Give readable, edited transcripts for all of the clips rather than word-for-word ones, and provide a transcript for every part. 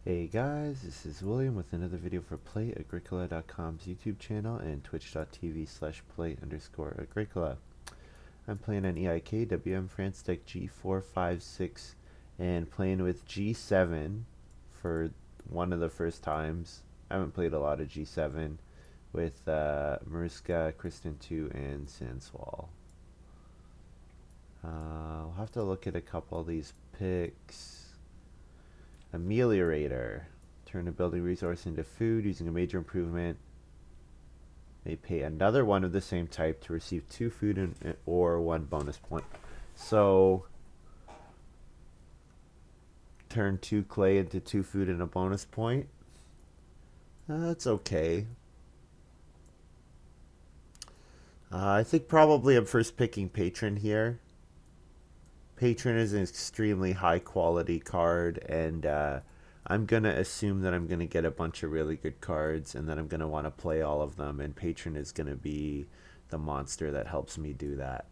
Hey guys, this is William with another video for Play-agricola.com's YouTube channel and twitch.tv/play_agricola. I'm playing on EIK WM France deck G456 and playing with G7 for one of the first times. I haven't played a lot of G7 with maruskaK, 2, and sandswoll. I'll have to look at a couple of these picks. Ameliorator. Turn a building resource into food using a major improvement. May pay another one of the same type to receive 2 food or 1 bonus point. So, turn 2 clay into 2 food and a bonus point. That's okay. I think probably I'm first picking Patron here. Patron is an extremely high quality card, and I'm going to assume that I'm going to get a bunch of really good cards and that I'm going to want to play all of them, and Patron is going to be the monster that helps me do that.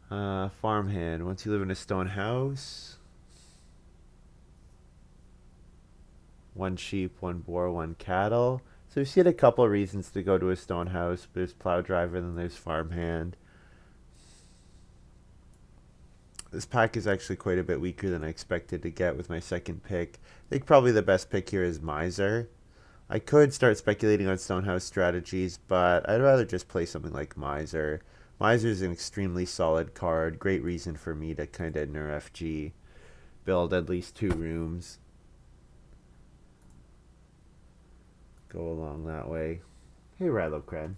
Farmhand. Once you live in a stone house, 1 sheep, 1 boar, 1 cattle. So you see a couple of reasons to go to a stone house. There's plow driver, then there's farmhand. This pack is actually quite a bit weaker than I expected to get with my second pick. I think probably the best pick here is Miser. I could start speculating on Stonehouse strategies, but I'd rather just play something like Miser. Miser is an extremely solid card. Great reason for me to kind of nerf FG. Build at least 2 rooms. Go along that way. Hey, Rylocred.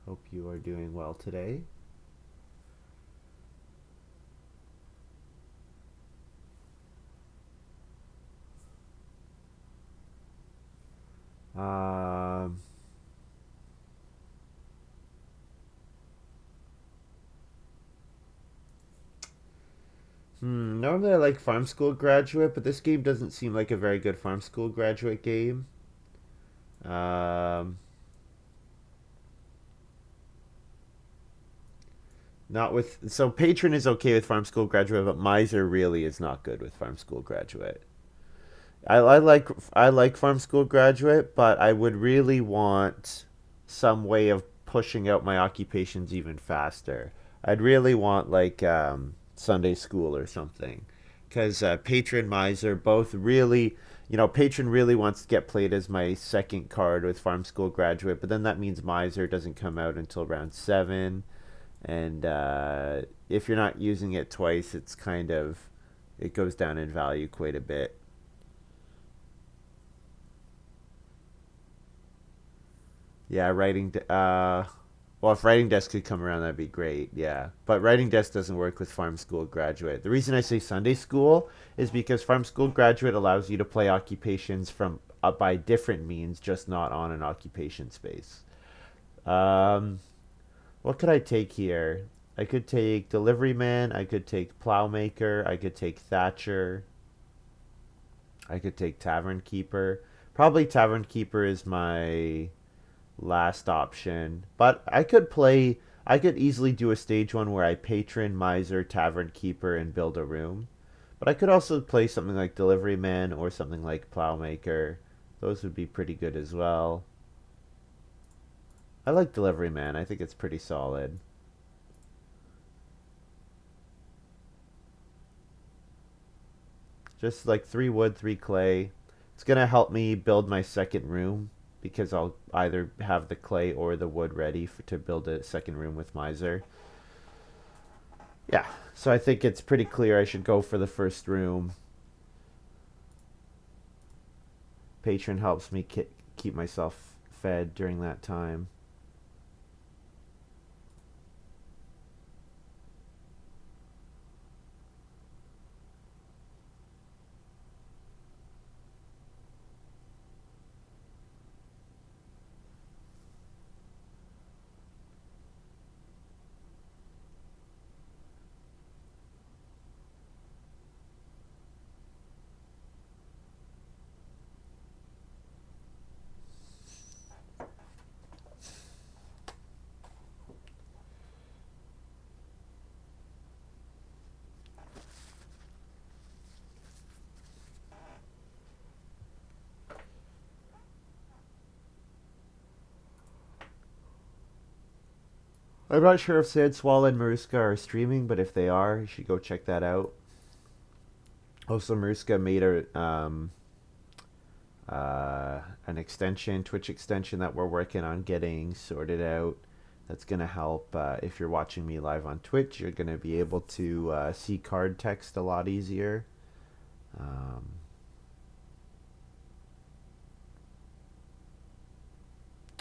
Hope you are doing well today. Normally I like Farm School Graduate, but this game doesn't seem like a very good Farm School Graduate game. Not with so Patron is okay with Farm School Graduate, but Miser really is not good with Farm School Graduate. I like Farm School Graduate, but I would really want some way of pushing out my occupations even faster. I'd really want like Sunday school or something, because Patron Miser both really, Patron really wants to get played as my second card with Farm School Graduate, but then that means Miser doesn't come out until round 7, and if you're not using it twice, it goes down in value quite a bit. Yeah, well, if writing desk could come around, that'd be great. Yeah, but writing desk doesn't work with Farm School Graduate. The reason I say Sunday School is because Farm School Graduate allows you to play occupations from by different means, just not on an occupation space. Um, what could I take here? I could take Delivery Man. I could take Plowmaker. I could take Thatcher. I could take Tavern Keeper. Probably Tavern Keeper is my last option. But I could easily do a stage 1 where I patron, miser, tavern keeper, and build a room. But I could also play something like Delivery Man or something like Plowmaker. Those would be pretty good as well. I like Delivery Man. I think it's pretty solid. Just like 3 wood, 3 clay. It's going to help me build my second room because I'll either have the clay or the wood ready to build a second room with Miser. Yeah, so I think it's pretty clear I should go for the first room. Patron helps me keep myself fed during that time. I'm not sure if sandswoll and maruskaK are streaming, but if they are, you should go check that out. Also, maruskaK made an extension, Twitch extension that we're working on getting sorted out. That's gonna help. If you're watching me live on Twitch, you're gonna be able to see card text a lot easier. Um,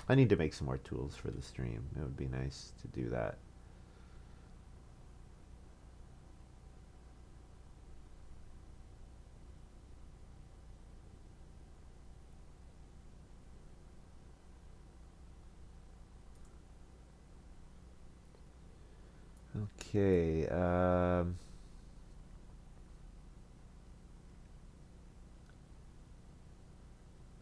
I need to make some more tools for the stream. It would be nice to do that. Okay.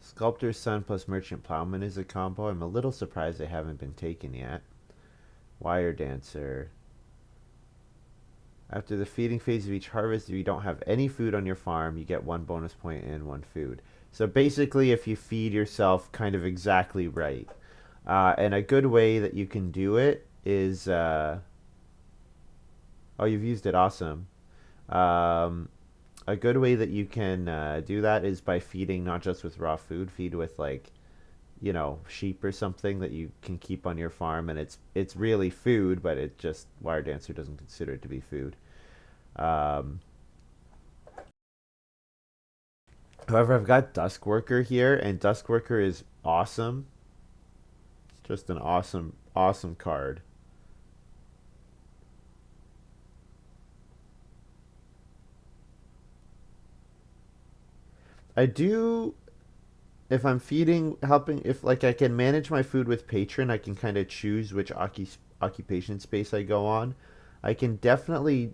Sculptor's Son plus Merchant Plowman is a combo. I'm a little surprised they haven't been taken yet. Wire Dancer. After the feeding phase of each harvest, if you don't have any food on your farm, you get 1 bonus point and 1 food. So basically, if you feed yourself kind of exactly right. And a good way that you can do it is. Oh, you've used it. Awesome. Um, a good way that you can do that is by feeding not just with raw food, feed with like sheep or something that you can keep on your farm, and it's really food, but it just Wire Dancer doesn't consider it to be food. Um, However, I've got Dusk Worker here, and Dusk Worker is awesome. Just an awesome, awesome card. I do if I'm feeding, helping, if like I can manage my food with patron, I can kind of choose which occupation space I go on. I can definitely,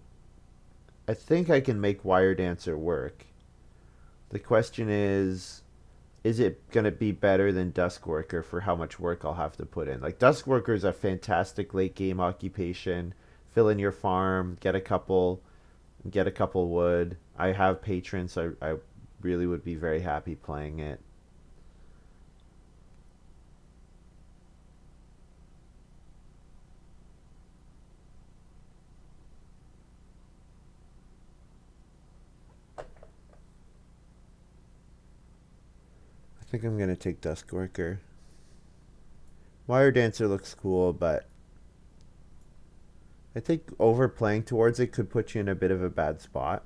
I think I can make Wire Dancer work. The question is it going to be better than Dusk Worker for how much work I'll have to put in? Like, Dusk Worker is a fantastic late game occupation. Fill in your farm, get a couple wood. I have patrons, so I really would be very happy playing it. I think I'm gonna take Dusk Worker. Wire Dancer looks cool, but I think overplaying towards it could put you in a bit of a bad spot.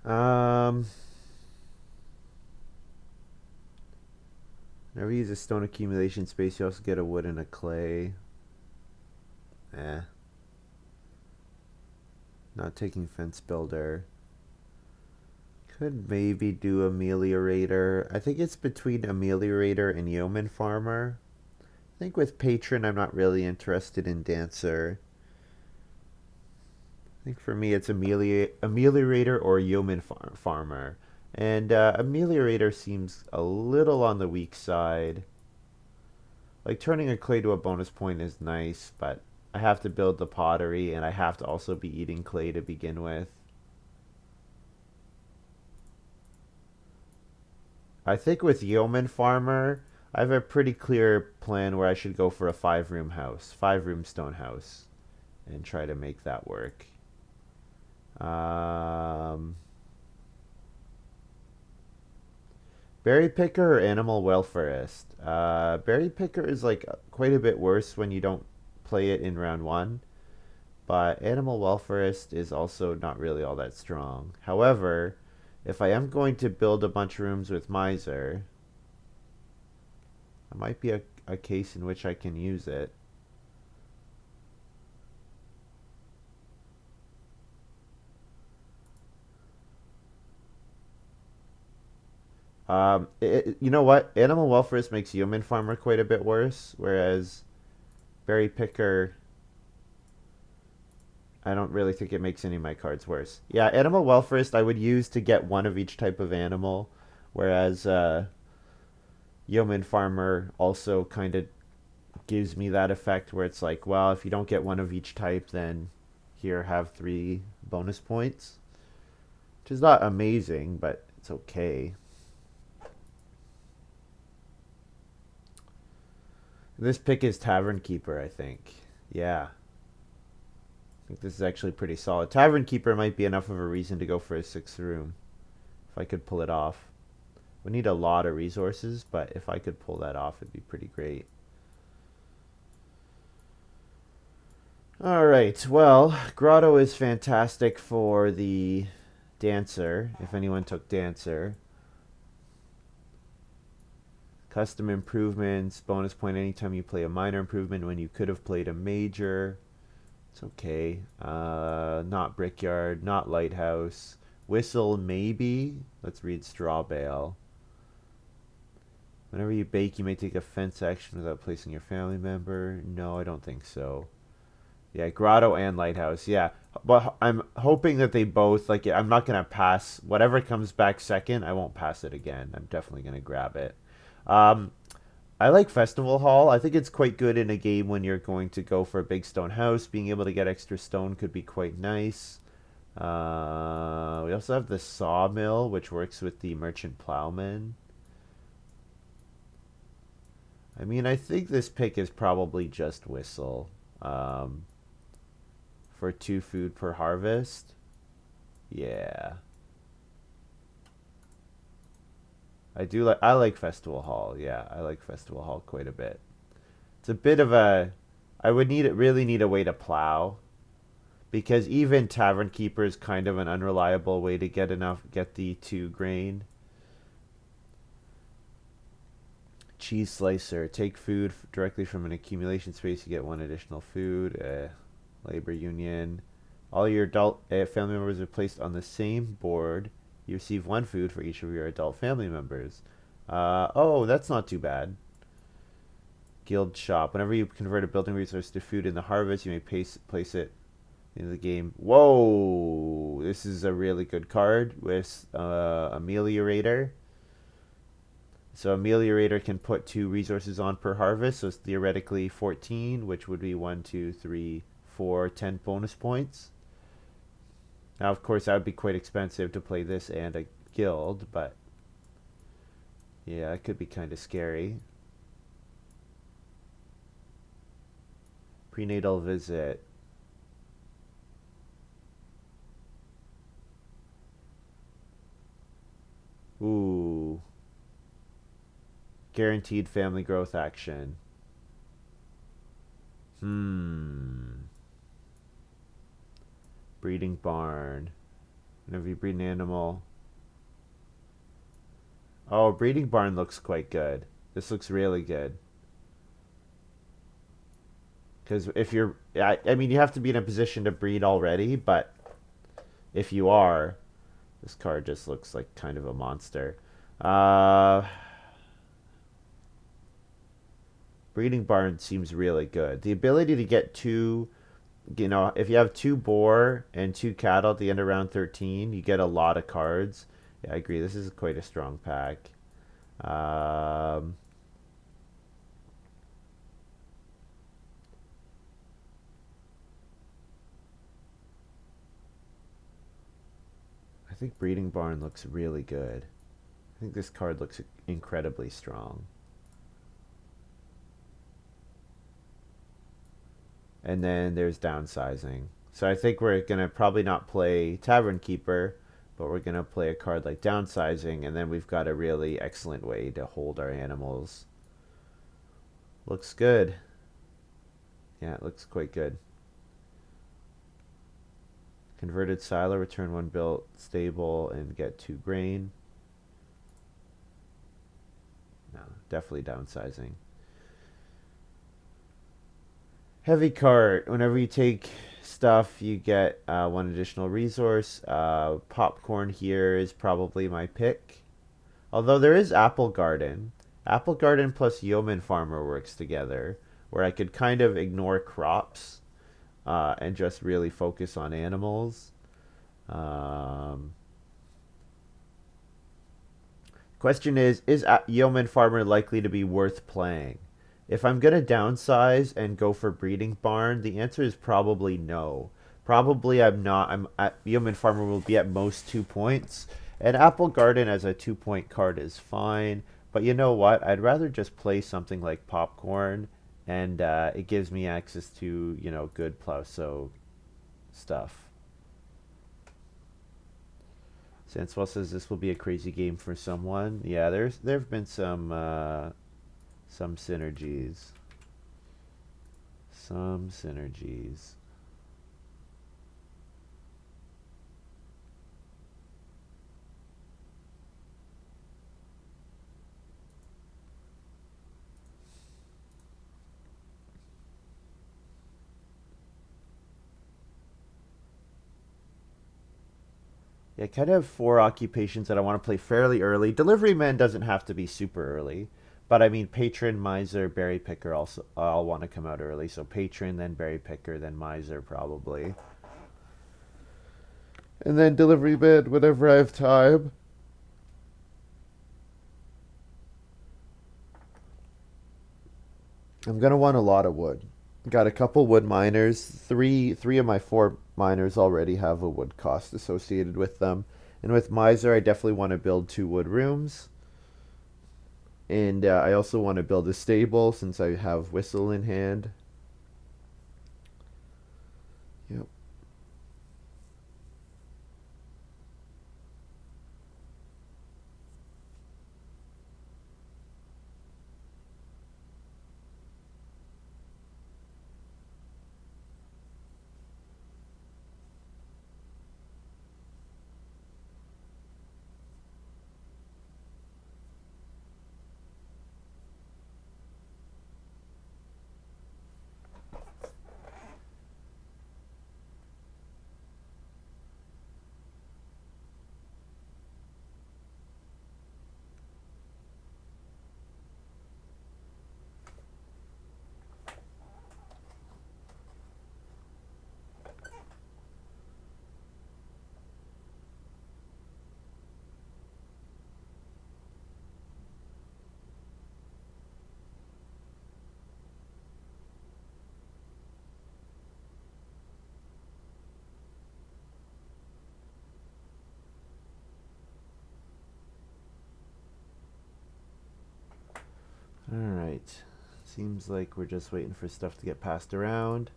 Um, Whenever you use a stone accumulation space, you also get a wood and a clay. Eh. Not taking Fence Builder. Could maybe do Ameliorator. I think it's between Ameliorator and Yeoman Farmer. I think with Patron, I'm not really interested in Dancer. I think for me, it's Ameliorator or Yeoman Farmer. And Ameliorator seems a little on the weak side. Like, turning a clay to a bonus point is nice, but I have to build the pottery, and I have to also be eating clay to begin with. I think with Yeoman Farmer, I have a pretty clear plan where I should go for a 5 room house, 5 room stone house, and try to make that work. Um, Berry Picker or Animal Welfarist? Berry Picker is like quite a bit worse when you don't play it in round one, but Animal Welfarist is also not really all that strong. However, if I am going to build a bunch of rooms with Miser, it might be a case in which I can use it. You know what? Animal Welfarist makes Human Farmer quite a bit worse, whereas Berry Picker, I don't really think it makes any of my cards worse. Yeah, Animal Welfarist I would use to get one of each type of animal, whereas Yeoman Farmer also kind of gives me that effect where it's like, well, if you don't get one of each type, then here, have 3 bonus points. Which is not amazing, but it's okay. This pick is Tavern Keeper, I think. Yeah. I think this is actually pretty solid. Tavern Keeper might be enough of a reason to go for a sixth room. If I could pull it off. We need a lot of resources, but if I could pull that off, it'd be pretty great. Alright, well, Grotto is fantastic for the Dancer, if anyone took Dancer. Custom improvements, bonus point anytime you play a minor improvement when you could have played a major. It's okay. Not Brickyard, not Lighthouse. Whistle, maybe. Let's read Straw Bale. Whenever you bake, you may take a fence action without placing your family member. No, I don't think so. Yeah, Grotto and Lighthouse. Yeah, but I'm hoping that they both like. I'm not gonna pass whatever comes back second. I won't pass it again. I'm definitely gonna grab it. Um, I like Festival Hall. I think it's quite good in a game when you're going to go for a big stone house. Being able to get extra stone could be quite nice. We also have the Sawmill, which works with the Merchant Plowman. I mean, I think this pick is probably just Whistle. For 2 food per harvest. Yeah. I like Festival Hall. Yeah, I like Festival Hall quite a bit. It's a bit of a I would really need a way to plow because even Tavern Keeper is kind of an unreliable way to get the 2 grain. Cheese Slicer. Take food directly from an accumulation space. You get 1 additional food. Labor Union. All your adult family members are placed on the same board. You receive 1 food for each of your adult family members. Oh, that's not too bad. Guild Shop. Whenever you convert a building resource to food in the harvest, you may place it in the game. Whoa! This is a really good card with Ameliorator. So Ameliorator can put 2 resources on per harvest, so it's theoretically 14, which would be 1, 2, 3, 4, 10 bonus points. Now, of course, that would be quite expensive to play this and a guild, but yeah, it could be kind of scary. Prenatal visit. Ooh. Guaranteed family growth action. Breeding barn. Whenever you breed an animal. Oh, breeding barn looks quite good. This looks really good. Because if you're, I mean, you have to be in a position to breed already, but if you are, this card just looks like kind of a monster. Breeding barn seems really good. The ability to get 2, if you have 2 boar and 2 cattle at the end of round 13, you get a lot of cards. Yeah, I agree. This is quite a strong pack. I think Breeding Barn looks really good. I think this card looks incredibly strong. And then there's downsizing. So I think we're going to probably not play Tavern Keeper, but we're going to play a card like downsizing, and then we've got a really excellent way to hold our animals. Looks good. Yeah, it looks quite good. Converted silo, return 1 built stable and get 2 grain. No, definitely downsizing. Heavy cart. Whenever you take stuff, you get 1 additional resource. Popcorn here is probably my pick. Although there is Apple Garden. Apple Garden plus Yeoman Farmer works together, where I could kind of ignore crops and just really focus on animals. Question is Yeoman Farmer likely to be worth playing? If I'm going to downsize and go for Breeding Barn, the answer is probably no. Probably I'm not. Yeoman Farmer will be at most 2 points. And Apple Garden as a 2-point card is fine. But you know what? I'd rather just play something like Popcorn and it gives me access to, good plow sow stuff. Sandswoll says this will be a crazy game for someone. Yeah, there've been some synergies. Some synergies. Yeah, I kind of have four occupations that I want to play fairly early. Delivery man doesn't have to be super early, but I mean patron, miser, berry picker also all want to come out early. So patron, then berry picker, then miser probably, and then delivery man whenever I have time. I'm gonna want a lot of wood. Got a couple wood miners. Three of my four miners already have a wood cost associated with them. And with miser, I definitely want to build two wood rooms. And I also want to build a stable since I have whistle in hand. Yep. All right. Seems like we're just waiting for stuff to get passed around.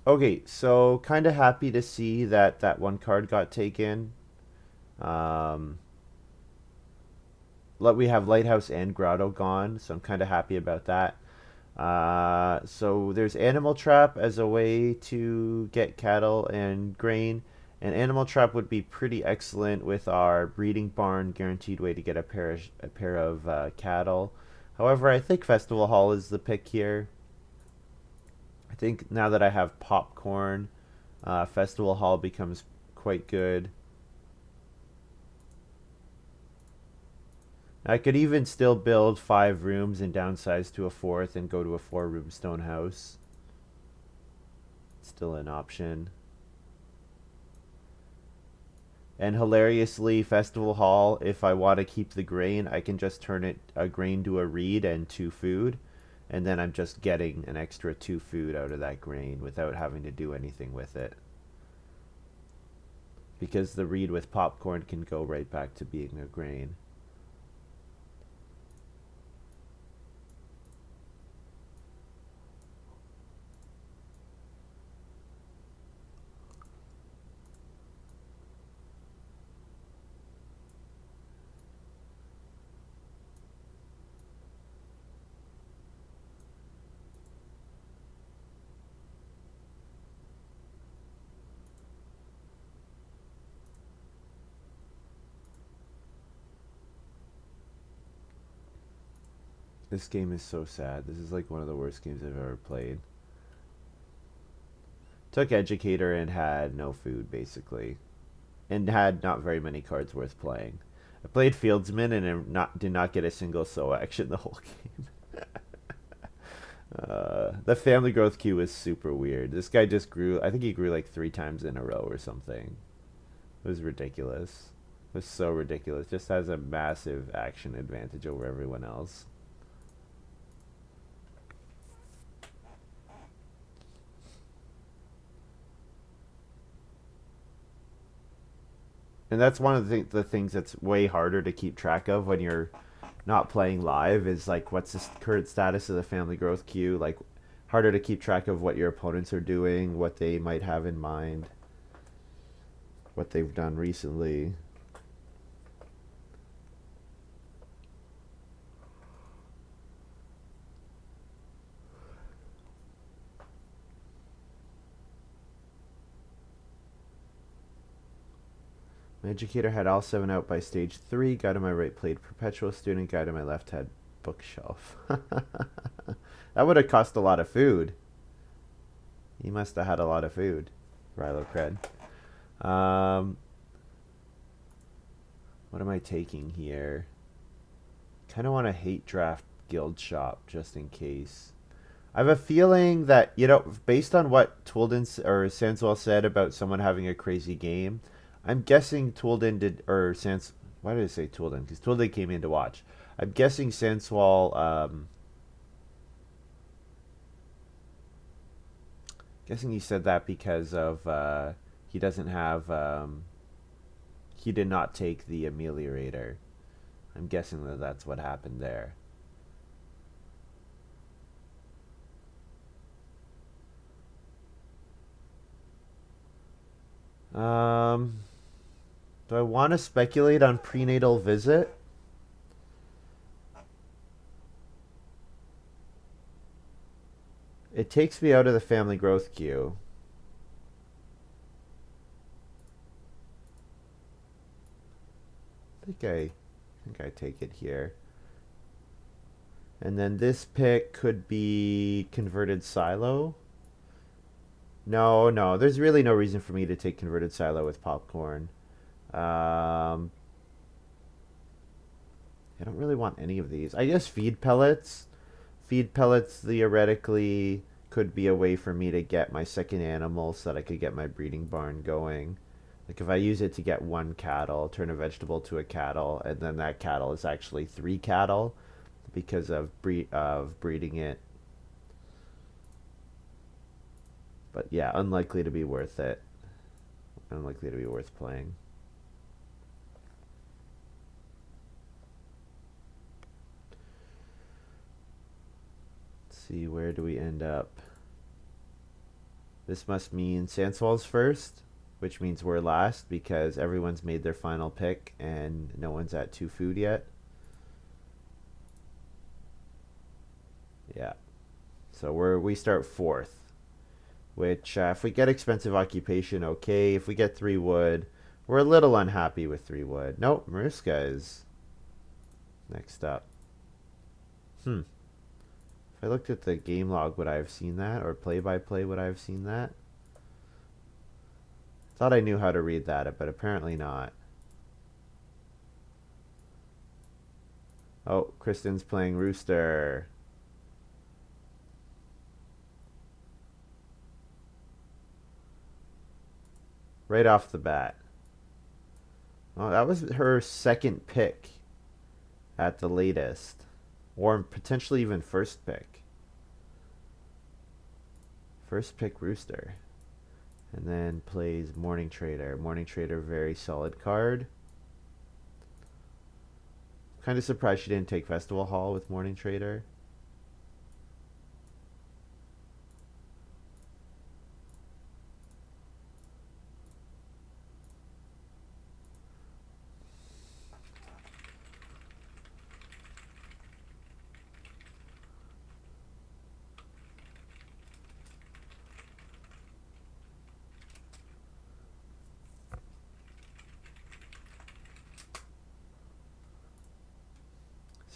Okay, so kind of happy to see that that one card got taken. Um, we have Lighthouse and Grotto gone, so I'm kind of happy about that. So there's Animal Trap as a way to get cattle and grain. And Animal Trap would be pretty excellent with our breeding barn, guaranteed way to get a pair of cattle. However, I think Festival Hall is the pick here. I think now that I have popcorn, Festival Hall becomes quite good. I could even still build 5 rooms and downsize to a fourth and go to a 4 room stone house. Still an option. And hilariously, Festival Hall, if I want to keep the grain, I can just turn it a grain to a reed and 2 food. And then I'm just getting an extra 2 food out of that grain without having to do anything with it. Because the reed with popcorn can go right back to being a grain. This game is so sad. This is like one of the worst games I've ever played. Took Educator and had no food, basically. And had not very many cards worth playing. I played Fieldsman and did not get a single sow action the whole game. The family growth queue was super weird. This guy just grew, I think he grew like 3 times in a row or something. It was ridiculous. It was so ridiculous. Just has a massive action advantage over everyone else. And that's one of the things that's way harder to keep track of when you're not playing live is like, what's the current status of the family growth queue? Like, harder to keep track of what your opponents are doing, what they might have in mind, what they've done recently. My educator had all 7 out by stage 3. Guy to my right played perpetual student. Guy to my left had bookshelf. That would have cost a lot of food. He must have had a lot of food. Rilo Cred. What am I taking here? Kind of want to hate draft guild shop just in case. I have a feeling that, based on what Toolden or Sandswoll said about someone having a crazy game, I'm guessing Toolden did, or Sands. Why did I say Toolden? Because Toolden came in to watch. I'm guessing Sandswoll. Guessing he said that because of he doesn't have. He did not take the ameliorator. I'm guessing that that's what happened there. Do I want to speculate on prenatal visit? It takes me out of the family growth queue. I think I take it here. And then this pick could be converted silo. No, no, there's really no reason for me to take converted silo with popcorn. I don't really want any of these. I guess feed pellets. Feed pellets theoretically could be a way for me to get my second animal so that I could get my breeding barn going. Like if I use it to get one cattle, turn a vegetable to a cattle, and then that cattle is actually 3 cattle because of breeding it. But yeah, unlikely to be worth it. Unlikely to be worth playing. Let's see, where do we end up? This must mean Sandswoll's first, which means we're last because everyone's made their final pick and no one's at 2 food yet. Yeah. So we start 4th, which if we get expensive occupation, okay. If we get 3 wood, we're a little unhappy with 3 wood. Nope, maruskaK is next up. If I looked at the game log, would I have seen that? Or play-by-play, would I have seen that? Thought I knew how to read that, but apparently not. Oh, Kristen's playing Rooster. Right off the bat. Oh, that was her second pick at the latest. Or potentially even first pick. First pick Rooster. And then plays Morning Trader. Morning Trader, very solid card. Kind of surprised she didn't take Festival Hall with Morning Trader.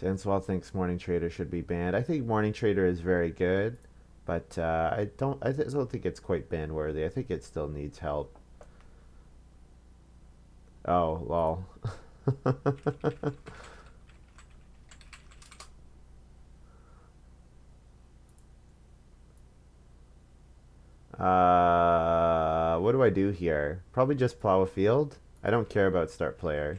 Sandswoll thinks Morning Trader should be banned. I think Morning Trader is very good, but I don't. Don't think it's quite ban worthy. I think it still needs help. Oh, lol. What do I do here? Probably just plow a field. I don't care about start player.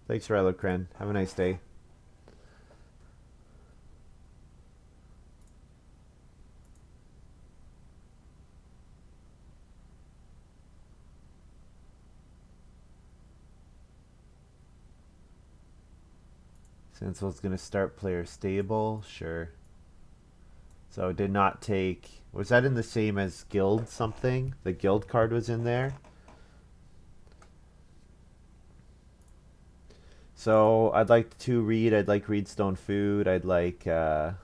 Thanks, Rylocren. Have a nice day. Sandswoll's going to start player stable. Sure. So did not take... Was that in the same as guild something? The guild card was in there? So I'd like to read. I'd like Reedstone Food. I'd like 4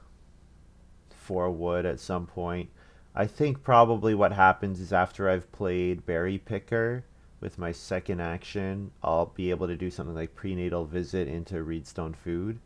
wood at some point. I think probably what happens is after I've played Berry Picker with my second action, I'll be able to do something like Prenatal Visit into Reedstone Food.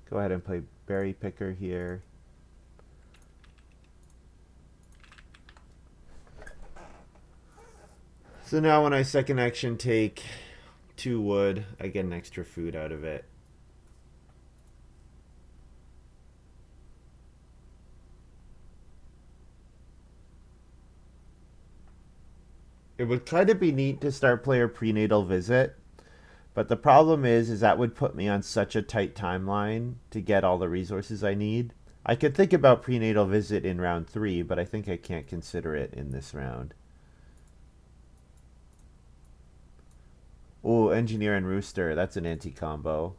Go ahead and play Berry Picker here. So now when I second action take 2 wood, I get an extra food out of it. It would kind of be neat to start player Prenatal Visit, but the problem is that would put me on such a tight timeline to get all the resources I need. I could think about Prenatal Visit in round 3, but I think I can't consider it in this round. Oh, Engineer and Rooster, that's an anti-combo.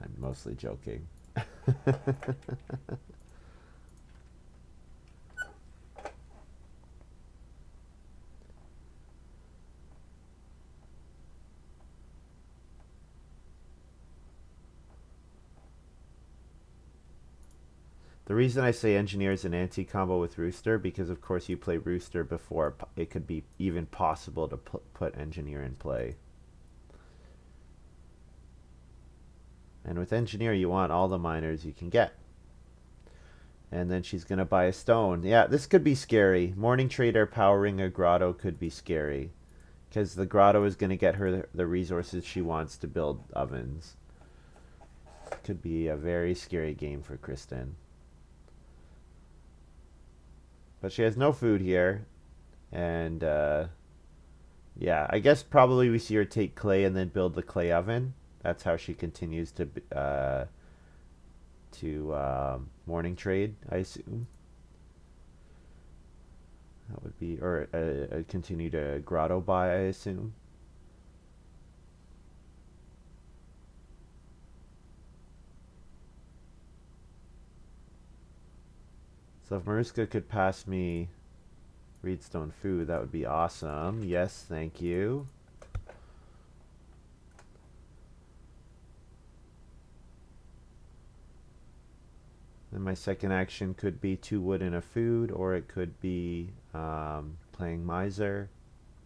I'm mostly joking. The reason I say Engineer is an anti-combo with Rooster, because of course you play Rooster before it could be even possible to put Engineer in play. And with Engineer you want all the miners you can get. And then she's going to buy a stone. Yeah, this could be scary. Morning Trader powering a grotto could be scary, because the grotto is going to get her the resources she wants to build ovens. Could be a very scary game for Kristen. But she has no food here. And yeah, I guess probably we see her take clay and then build the clay oven. That's how she continues to morning trade, I assume. That would be, or continue to grotto buy, I assume. So if maruskaK could pass me Reedstone Food, that would be awesome. Yes, thank you. Then my second action could be 2 wood and a food, or it could be playing Miser.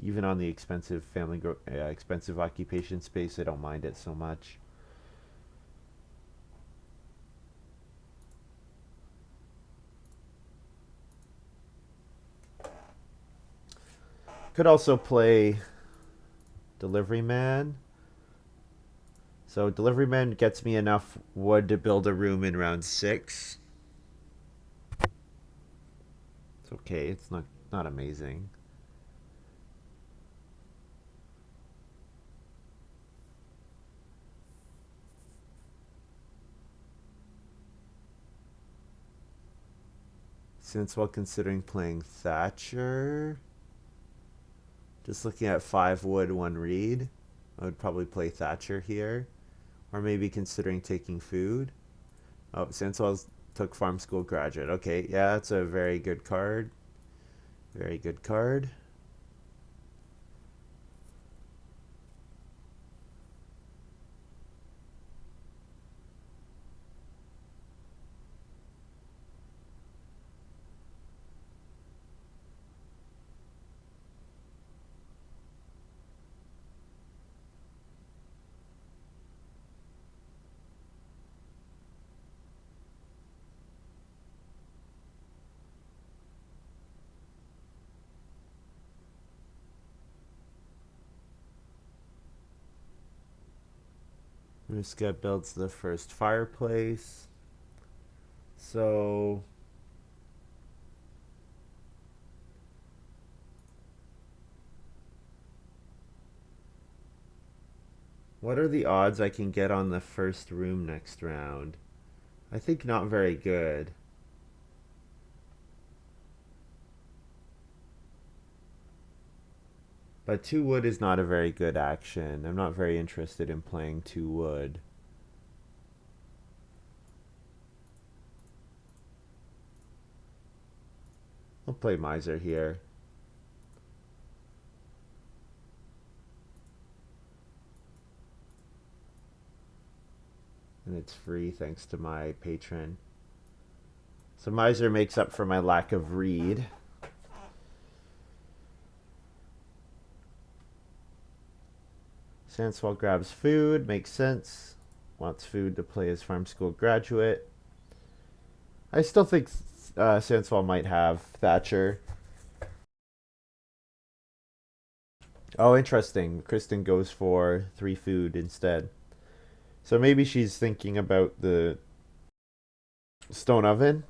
Even on the expensive expensive occupation space, I don't mind it so much. Could also play Delivery Man. So Delivery Man gets me enough wood to build a room in round 6. It's okay. It's not amazing. Since while considering playing Thatcher, just looking at 5 wood, 1 reed, I would probably play Thatcher here. Or maybe considering taking food. Oh, Sandswoll took Farm School Graduate. Okay, yeah, that's a very good card. Very good card. Maruska builds the first fireplace. So what are the odds I can get on the first room next round? I think not very good. But 2 wood is not a very good action. I'm not very interested in playing 2 wood. I'll play Miser here. And it's free thanks to my patron. So Miser makes up for my lack of read. Sandswoll grabs food, makes sense. Wants food to play as farm school graduate. I still think Sandswoll might have Thatcher. Oh, interesting. Kristen goes for 3 food instead. So maybe she's thinking about the stone oven.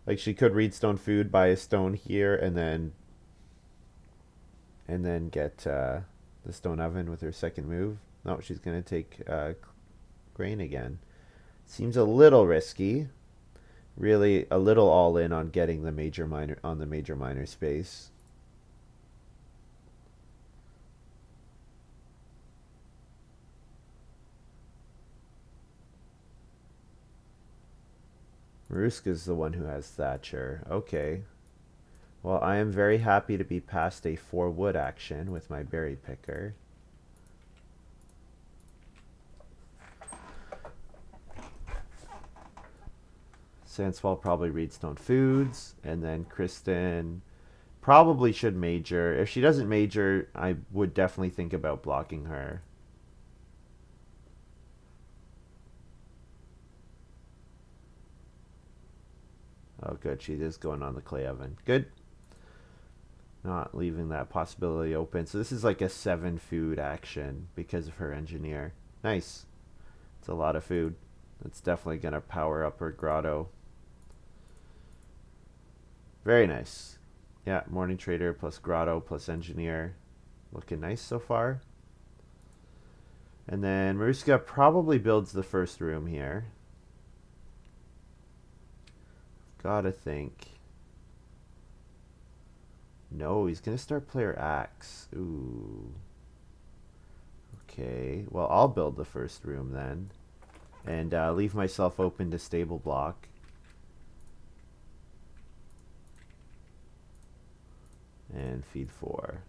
Like she could read stone food, buy a stone here, and then get the stone oven with her second move. No, she's gonna take grain again. Seems a little risky. Really, a little all in on getting the major minor on the major minor space. Maruska's the one who has Thatcher. Okay. Well, I am very happy to be past a 4 wood action with my berry picker. Sandswoll probably reads Stone Foods, and then Kristen probably should major. If she doesn't major, I would definitely think about blocking her. Oh, good. She is going on the clay oven. Good. Not leaving that possibility open. So this is like a 7 food action because of her engineer. Nice. It's a lot of food. That's definitely going to power up her grotto. Very nice. Yeah, morning trader plus grotto plus engineer. Looking nice so far. And then Maruska probably builds the first room here. Gotta think. No, he's gonna start player axe. Ooh. Okay. Well, I'll build the first room then. And leave myself open to stable block. And feed 4.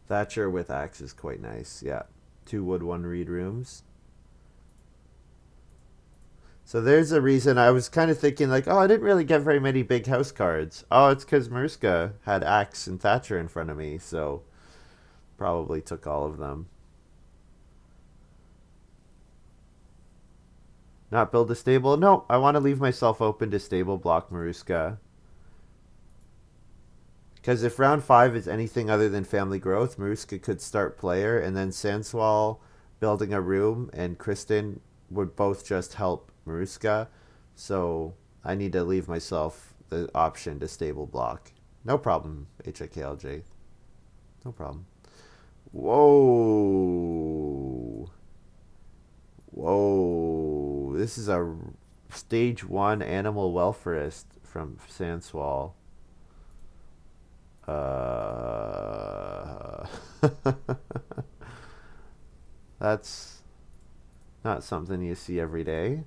Thatcher with axe is quite nice. Yeah. 2 wood, 1 reed rooms. So there's a reason I was kind of thinking like, oh, I didn't really get very many big house cards. Oh, it's because Maruska had axe and Thatcher in front of me, so probably took all of them. Not build a stable? No, I want to leave myself open to stable block Maruska. Because if round 5 is anything other than family growth, Maruska could start player, and then Sandswoll building a room and Kristen would both just help Maruska. So I need to leave myself the option to stable block. No problem, HIKLJ. No problem. Whoa. Whoa. This is a stage 1 animal welfarist from Sandswoll. Uh, that's not something you see every day.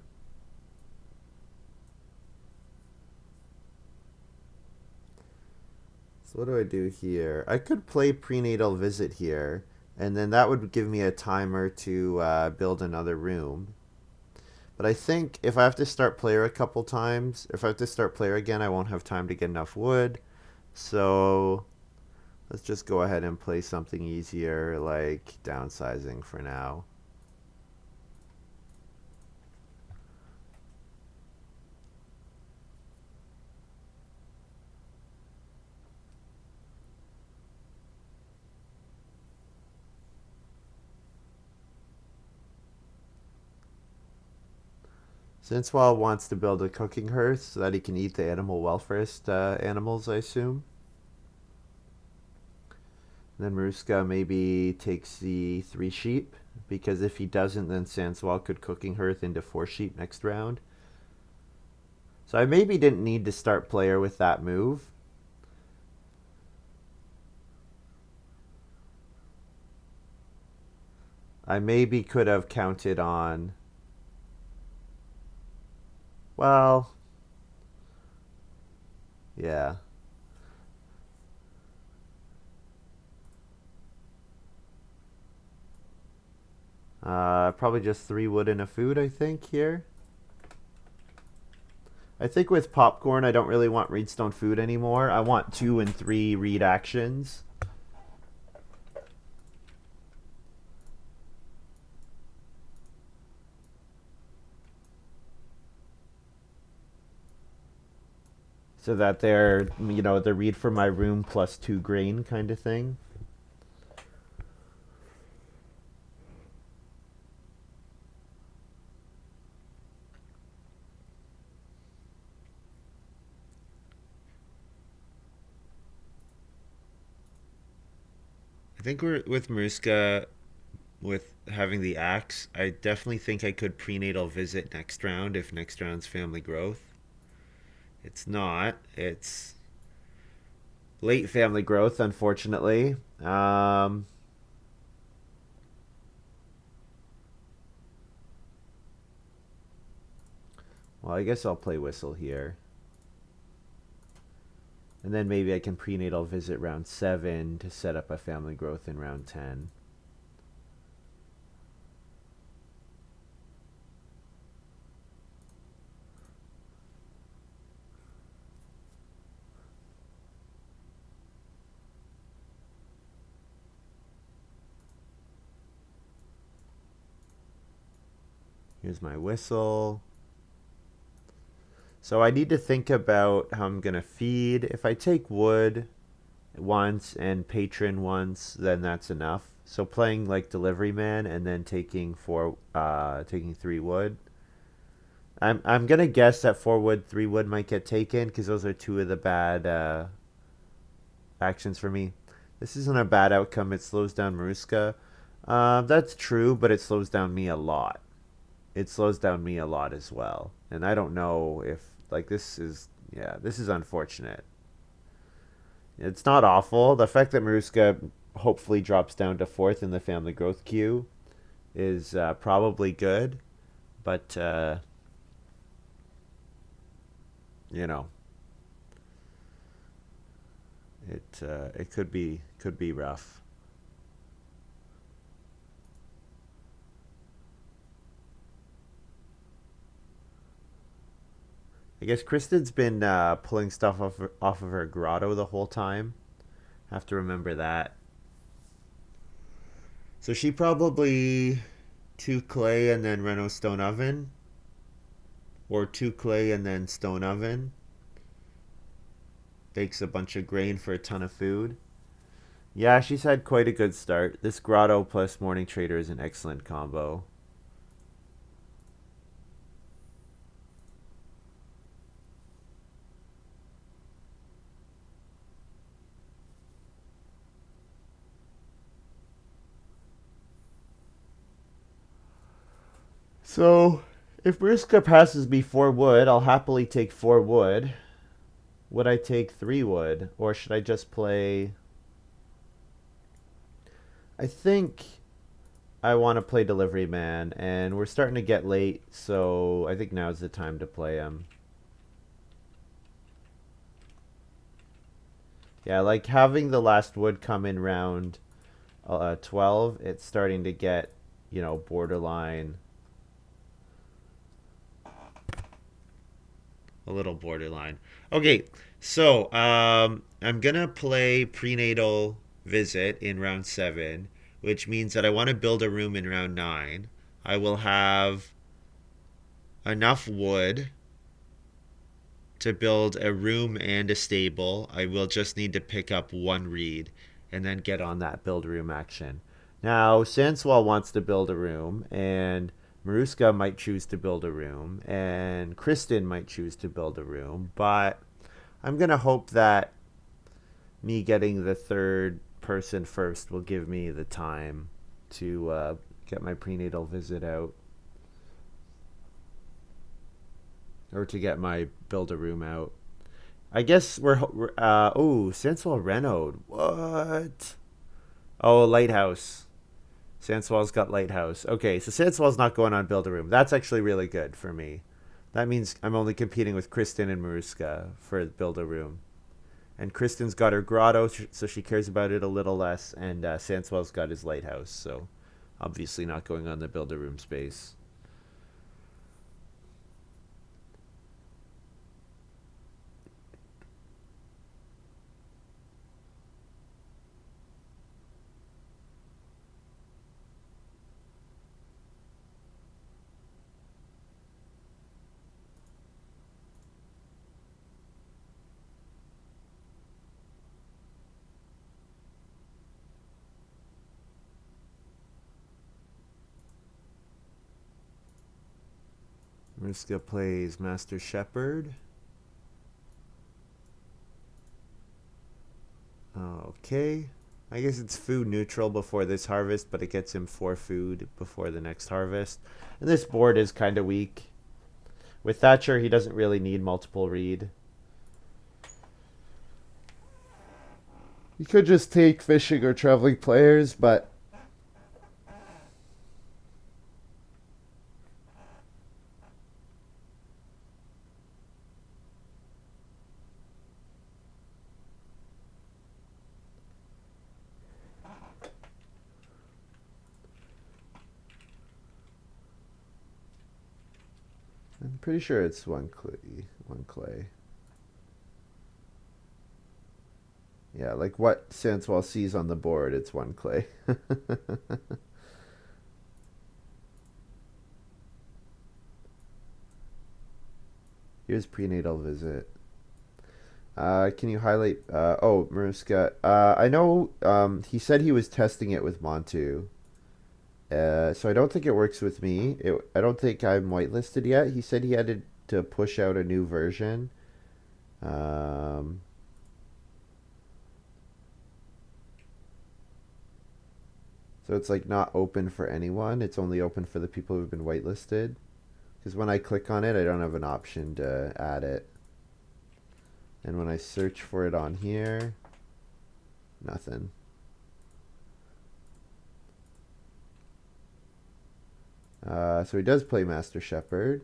So what do I do here? I could play prenatal visit here, and then that would give me a timer to build another room. But I think if I have to start player a couple times, if I have to start player again, I won't have time to get enough wood. So let's just go ahead and play something easier like downsizing for now. Sandswoll wants to build a cooking hearth so that he can eat the animal welfarist animals, I assume. And then Maruska maybe takes the 3 sheep, because if he doesn't, then Sandswoll could cooking hearth into 4 sheep next round. So I maybe didn't need to start player with that move. I maybe could have counted on. Well, yeah. Probably just 3 wood and a food, I think, here. I think with popcorn, I don't really want reedstone food anymore. I want 2 and 3 reed actions. So that they're, the reed for my room plus 2 grain kind of thing. I think we're with Maruska with having the axe. I definitely think I could prenatal visit next round if next round's family growth. It's not. It's late family growth, unfortunately. Well, I guess I'll play whistle here. And then maybe I can prenatal visit round 7 to set up a family growth in round 10. Here's my whistle. So I need to think about how I'm going to feed. If I take wood once and patron once, then that's enough. So playing like delivery man and then taking 3 wood. I'm gonna guess that 4 wood, 3 wood might get taken because those are 2 of the bad actions for me. This isn't a bad outcome. It slows down Maruska. That's true, but it slows down me a lot. It slows down me a lot as well. And I don't know if like this is unfortunate. It's not awful. The fact that Maruska hopefully drops down to 4th in the family growth queue is probably good, but you know, it could be rough. I guess Kristen's been pulling stuff off of her grotto the whole time. Have to remember that. So she probably 2 clay and then Reno stone oven, or 2 clay and then stone oven. Bakes a bunch of grain for a ton of food. Yeah, she's had quite a good start. This grotto plus morning trader is an excellent combo. So, if Briska passes me 4 wood, I'll happily take 4 wood. Would I take 3 wood? Or should I just play. I think I want to play Delivery Man, and we're starting to get late, so I think now's the time to play him. Yeah, like having the last wood come in round 12, it's starting to get, borderline. A little borderline. Okay, so I'm gonna play prenatal visit in round 7, which means that I want to build a room in round 9. I will have enough wood to build a room and a stable. I will just need to pick up 1 reed and then get on that build room action. Now, Sandswell wants to build a room, and Maruska might choose to build a room, and Kristen might choose to build a room, but I'm going to hope that me getting the third person first will give me the time to get my prenatal visit out, or to get my build a room out. I guess we're oh, Sandswoll Renoed. What? Oh, Lighthouse. Sandswoll's got Lighthouse. Okay, so Sandswoll's not going on build a room. That's actually really good for me. That means I'm only competing with Kristen and Maruska for build a room. And Kristen's got her grotto, so she cares about it a little less. And Sandswell's got his lighthouse, so obviously not going on the build a room space. Mariska plays Master Shepherd. Okay. I guess it's food neutral before this harvest, but it gets him 4 food before the next harvest. And this board is kind of weak. With Thatcher, he doesn't really need multiple read. You could just take fishing or traveling players, but I'm pretty sure it's one clay. One clay. Yeah, like what Sandswell sees on the board, it's one clay. Here's prenatal visit. Can you highlight? Oh, Maruska. I know he said he was testing it with Montu. So I don't think it works with me. I don't think I'm whitelisted yet. He said he had to push out a new version. Um, so it's like not open for anyone. It's only open for the people who've been whitelisted. Because when I click on it, I don't have an option to add it. And when I search for it on here, nothing. So he does play Master Shepherd.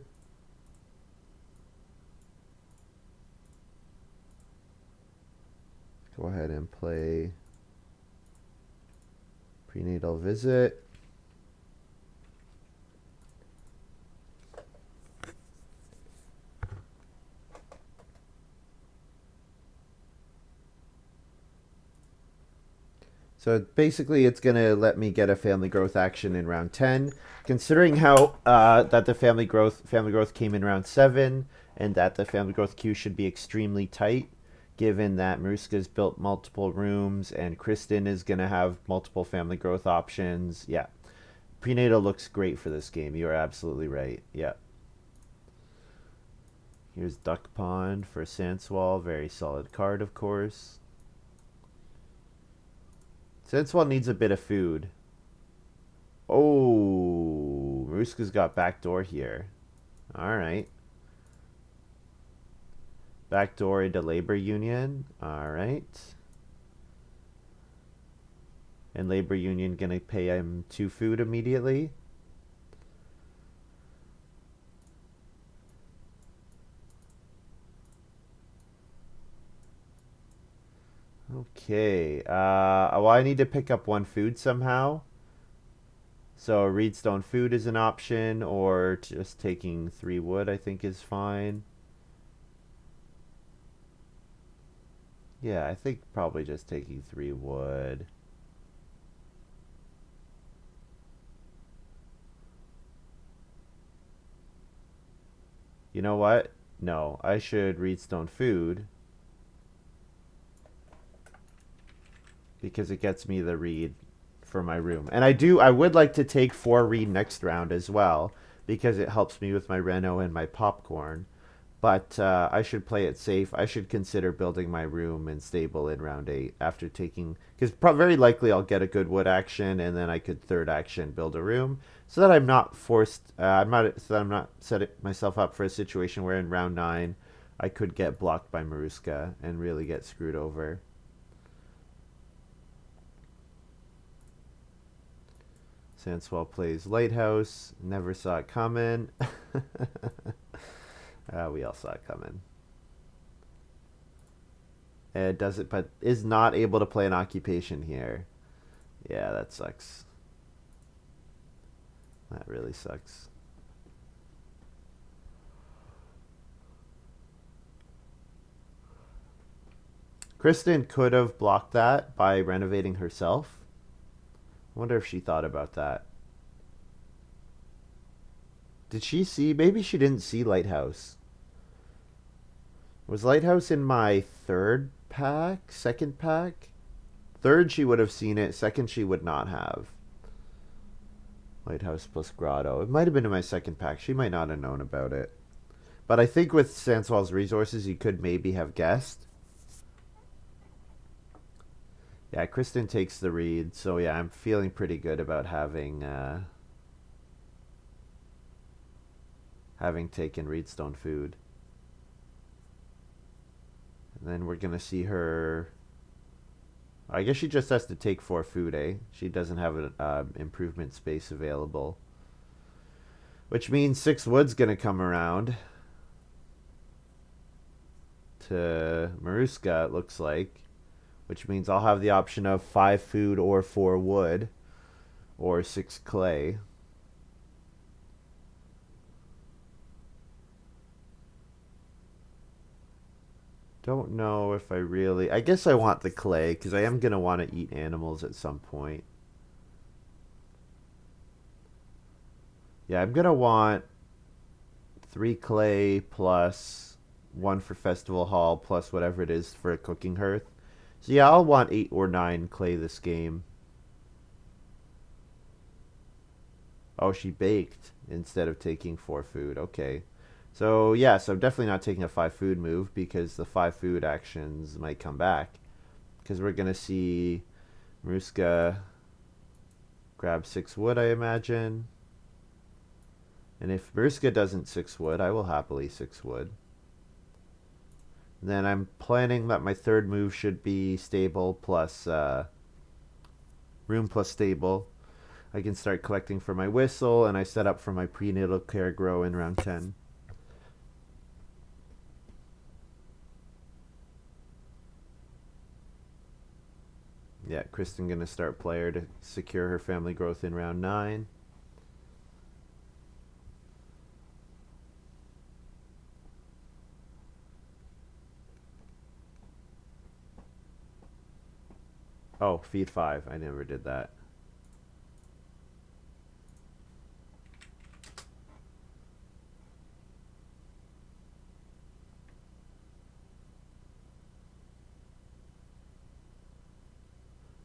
Go ahead and play prenatal visit. So basically, it's going to let me get a family growth action in round 10. Considering how that the family growth came in round 7, and that the family growth queue should be extremely tight, given that Maruska's built multiple rooms and Kristen is going to have multiple family growth options. Yeah, prenatal looks great for this game. You are absolutely right. Yeah. Here's Duck Pond for Sandswoll. Very solid card, of course. Sandswoll needs a bit of food. Oh, Maruska's got backdoor here. Alright. Backdoor into labor union. Alright. And labor union gonna pay him 2 food immediately. Okay. Well, I need to pick up 1 food somehow. So reedstone food is an option, or just taking 3 wood I think is fine. Yeah, I think probably just taking 3 wood. You know what? No, I should reedstone food, because it gets me the reed for my room. And I would like to take 4 reed next round as well, because it helps me with my reno and my popcorn. But I should play it safe. I should consider building my room and stable in round 8 after taking, because very likely I'll get a good wood action, and then I could third action build a room, so that I'm not forced. I'm not setting myself up for a situation where in round 9 I could get blocked by maruskaK and really get screwed over. Sandswoll plays Lighthouse. Never saw it coming. We all saw it coming. It does it, but is not able to play an occupation here. Yeah, that sucks. That really sucks. Kristen could have blocked that by renovating herself. I wonder if she thought about that. Did she see? Maybe she didn't see Lighthouse. Was Lighthouse in my third pack? Second pack? Third, she would have seen it. Second, she would not have. Lighthouse plus Grotto. It might have been in my second pack. She might not have known about it. But I think with Sandswoll's resources, you could maybe have guessed. Yeah, Kristen takes the read. So yeah, I'm feeling pretty good about having taken Reedstone food. And then we're going to see her. I guess she just has to take 4 food, eh? She doesn't have an improvement space available. Which means 6 wood's going to come around to maruskaK, it looks like. Which means I'll have the option of 5 food or 4 wood. Or 6 clay. Don't know if I really. I guess I want the clay because I am going to want to eat animals at some point. Yeah, I'm going to want 3 clay plus 1 for Festival Hall plus whatever it is for a cooking hearth. So yeah, I'll want 8 or 9 clay this game. Oh, she baked instead of taking 4 food. Okay. So yeah, so I'm definitely not taking a 5 food move because the 5 food actions might come back. Because we're going to see maruskaK grab 6 wood, I imagine. And if maruskaK doesn't 6 wood, I will happily 6 wood. And then I'm planning that my third move should be stable plus room plus stable. I can start collecting for my whistle, and I set up for my prenatal care grow in round 10. Yeah, Kristen gonna start player to secure her family growth in round 9. Oh, feed 5. I never did that.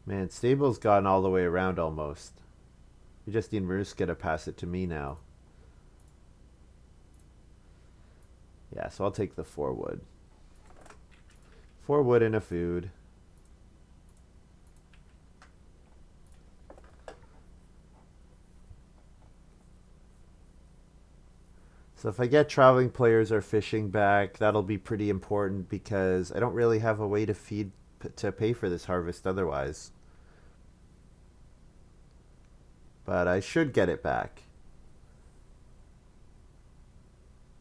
Man, stable's gotten all the way around almost. We just need maruskaK to pass it to me now. Yeah, so I'll take the 4 wood. 4 wood and a food. So if I get traveling players or fishing back, that'll be pretty important because I don't really have a way to pay for this harvest otherwise. But I should get it back.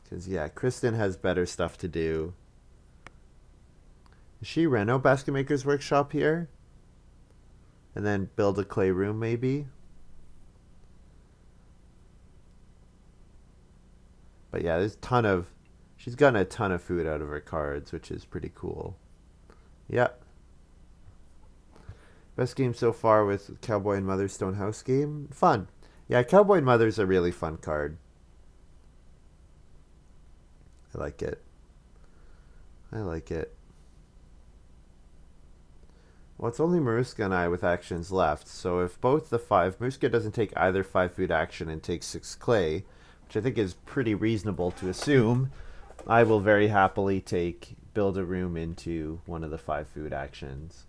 Because, yeah, Kristen has better stuff to do. Is she reno Basket Maker's Workshop here? And then build a clay room, maybe? But yeah, there's a ton of. She's gotten a ton of food out of her cards, which is pretty cool. Yep. Best game so far with Cowboy and Mother's Stone House game. Fun. Yeah, Cowboy and Mother's a really fun card. I like it. I like it. Well, it's only maruskaK and I with actions left, so if both the 5... maruskaK doesn't take either 5 food action and takes 6 clay, which I think is pretty reasonable to assume, I will very happily take build a room into one of the 5 food actions.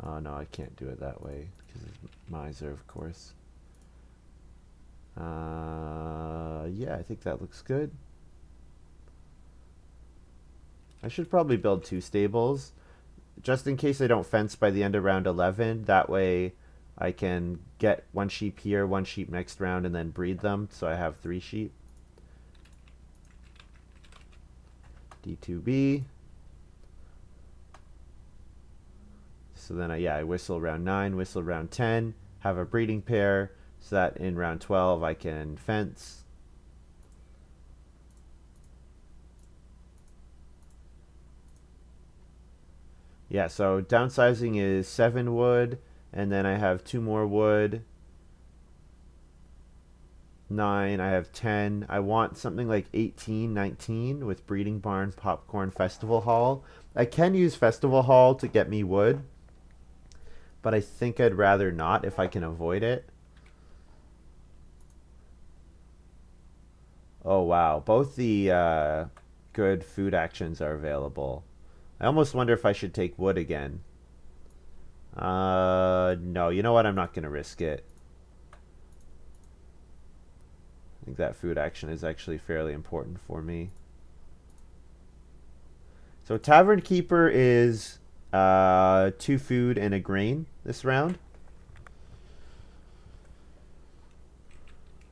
Oh no, I can't do it that way because it's miser, of course. Yeah, I think that looks good. I should probably build 2 stables just in case I don't fence by the end of round 11. That way I can get 1 sheep here, 1 sheep next round, and then breed them. So I have 3 sheep. D2B. So then I whistle round 9, whistle round 10, have a breeding pair so that in round 12 I can fence. Yeah, so downsizing is 7 wood, and then I have 2 more wood. 9, I have 10. I want something like 18, 19 with breeding barn, popcorn, festival hall. I can use festival hall to get me wood, but I think I'd rather not if I can avoid it. Oh wow, both the good food actions are available. I almost wonder if I should take wood again. No, you know what? I'm not going to risk it. I think that food action is actually fairly important for me. So Tavern Keeper is 2 food and a grain this round.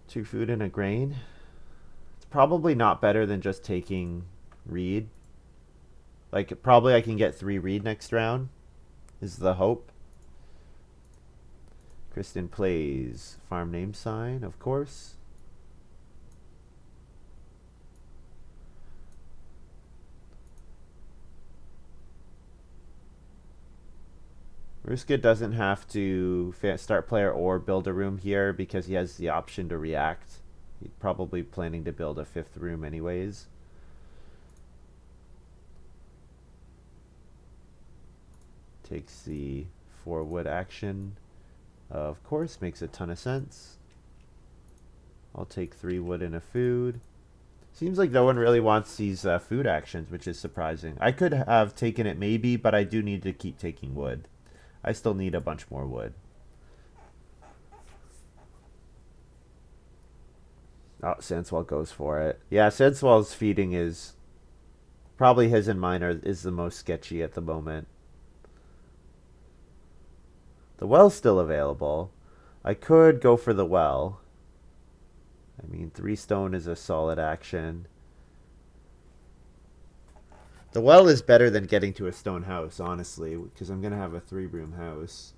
2 food and a grain. It's probably not better than just taking reed. Like, probably I can get 3 reed next round, is the hope. Kristen plays farm name sign, of course. Ruska doesn't have to start player or build a room here because he has the option to react. He's probably planning to build a 5th room anyways. Takes the 4 wood action. Of course, makes a ton of sense. I'll take 3 wood and a food. Seems like no one really wants these food actions, which is surprising. I could have taken it maybe, but I do need to keep taking wood. I still need a bunch more wood. Oh, Sandswoll goes for it. Yeah, Sandswoll's feeding is probably his and mine is the most sketchy at the moment. The well's still available. I could go for the well. I mean, 3 stone is a solid action. The well is better than getting to a stone house, honestly, because I'm going to have a 3-room house.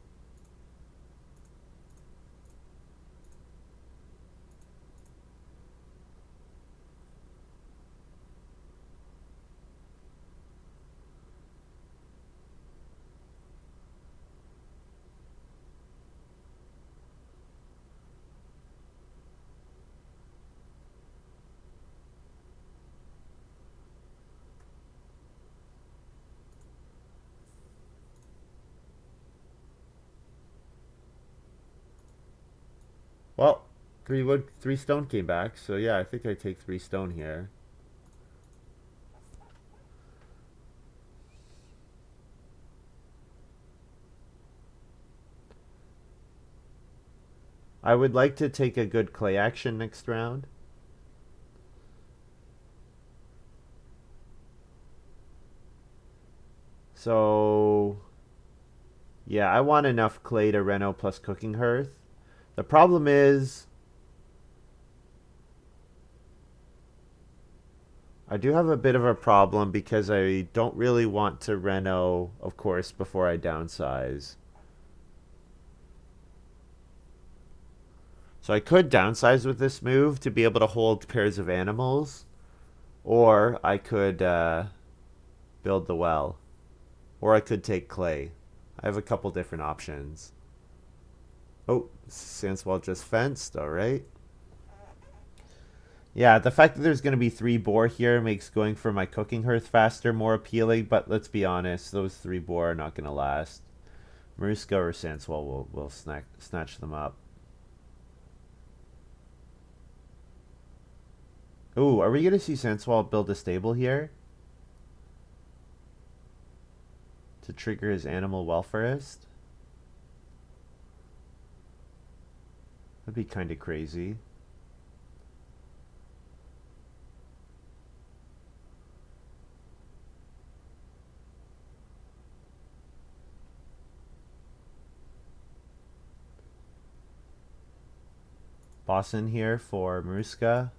Well, 3 wood, 3 stone came back, so yeah, I think I take 3 stone here. I would like to take a good clay action next round. So, yeah, I want enough clay to reno plus cooking hearth. The problem is, I do have a bit of a problem because I don't really want to reno, of course, before I downsize. So I could downsize with this move to be able to hold pairs of animals. Or I could build the well. Or I could take clay. I have a couple different options. Oh, sandswoll just fenced. All right. Yeah, the fact that there's going to be 3 boar here makes going for my cooking hearth faster more appealing, but let's be honest, those 3 boar are not going to last. maruskaK or sandswoll will snatch them up. Ooh, are we going to see sandswoll build a stable here? To trigger his animal welfareist? That'd be kind of crazy. Boss in here for maruskaK.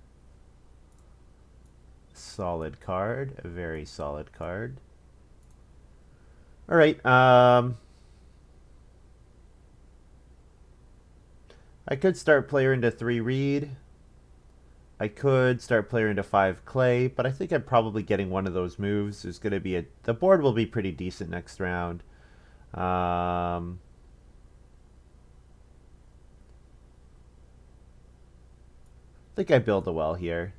Solid card. A very solid card. Alright, I could start player into 3 reed. I could start player into 5 clay, but I think I'm probably getting one of those moves. There's going to be the board will be pretty decent next round. I think I build a well here.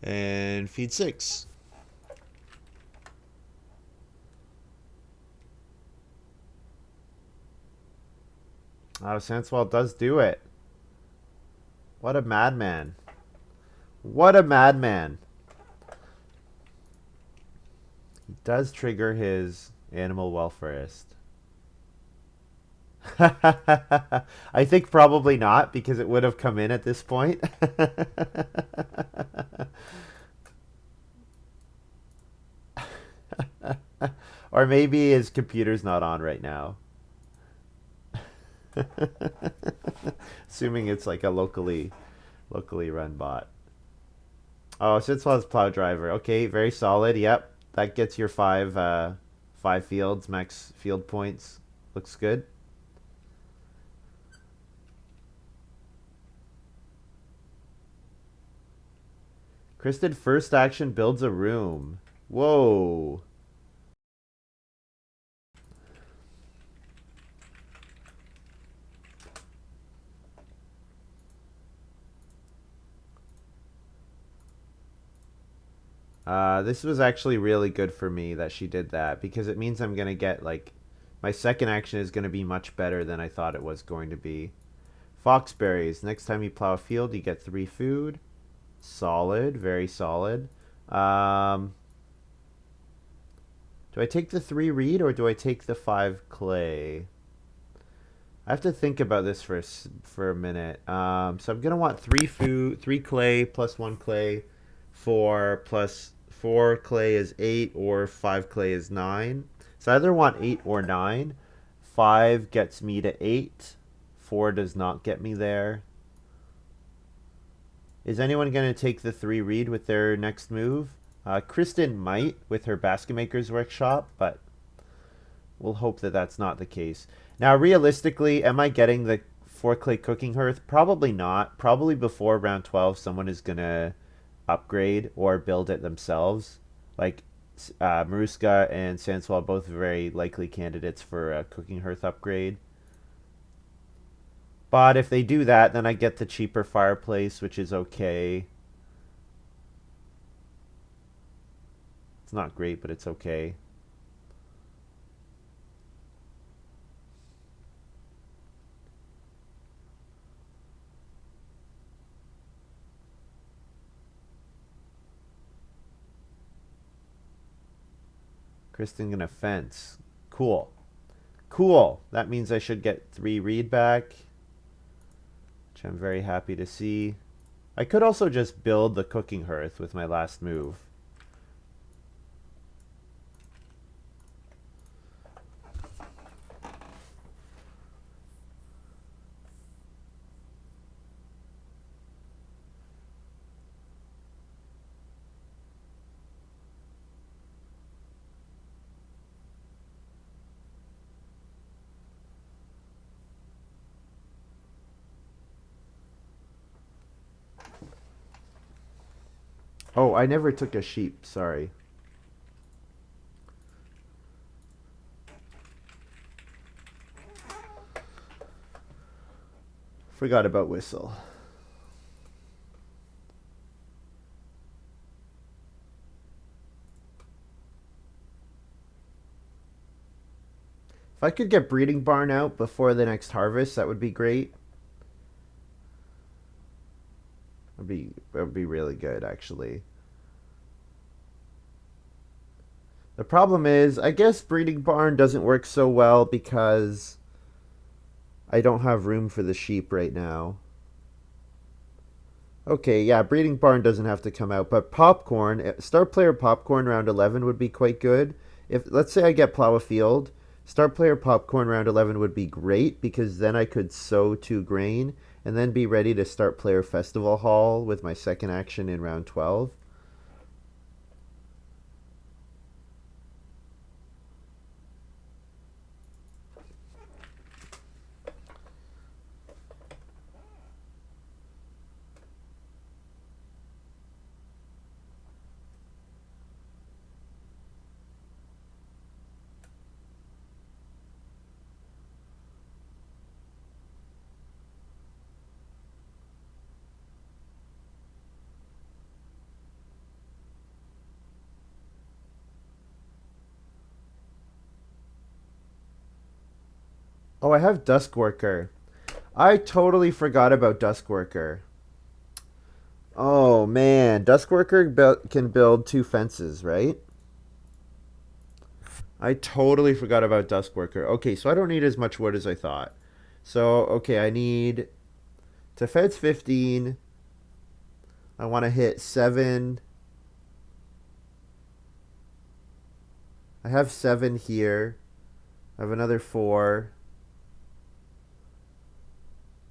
And feed 6. Oh, sandswoll does do it. What a madman. What a madman. He does trigger his animal welfareist. I think probably not, because it would have come in at this point. Or maybe his computer's not on right now. Assuming it's like a locally run bot. Oh, Sitzwell's plow driver. Okay, very solid. Yep. That gets your 5 fields, max field points. Looks good. Kristen first action builds a room. Whoa. This was actually really good for me that she did that, because it means I'm going to get, like, my second action is going to be much better than I thought it was going to be. Foxberries. Next time you plow a field, you get 3 food. Solid. Very solid. Do I take the 3 reed or do I take the 5 clay? I have to think about this for a minute. So I'm gonna want 3 food, 3 clay plus 1 clay, 4 plus 4 clay is 8, or 5 clay is 9. So I either want 8 or 9. 5 gets me to 8. 4 does not get me there. Is anyone going to take the 3 reed with their next move? Kristen might with her Basket Maker's Workshop, but we'll hope that that's not the case. Now, realistically, am I getting the 4 clay cooking hearth? Probably not. Probably before round 12, someone is going to upgrade or build it themselves. Like, maruskaK and sandswoll are both very likely candidates for a cooking hearth upgrade. But if they do that, then I get the cheaper fireplace, which is okay. It's not great, but it's okay. Kristen gonna fence. Cool. Cool. That means I should get 3 reed back, which I'm very happy to see. I could also just build the cooking hearth with my last move. Oh, I never took a sheep. Sorry. Forgot about Whistle. If I could get breeding barn out before the next harvest, that would be great. That would be really good, actually. The problem is, I guess breeding barn doesn't work so well because I don't have room for the sheep right now. Okay, yeah, breeding barn doesn't have to come out, but popcorn, star player popcorn round 11 would be quite good. If let's say I get plow a field, star player popcorn round 11 would be great because then I could sow 2 grain and then be ready to start player festival hall with my second action in round 12. Oh, I have Duskworker. I totally forgot about Duskworker. Oh man, Duskworker can build 2 fences, right? I totally forgot about Duskworker. Okay, so I don't need as much wood as I thought. So, okay, I need to fence 15. I want to hit 7. I have 7 here. I have another 4.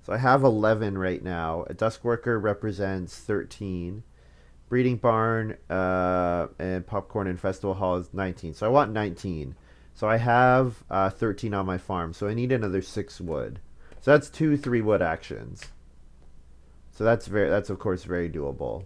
So I have 11 right now. A Duskworker represents 13. Breeding Barn and Popcorn and Festival Hall is 19. So I want 19. So I have 13 on my farm. So I need another 6 wood. So that's 2 3 wood actions. So that's of course very doable.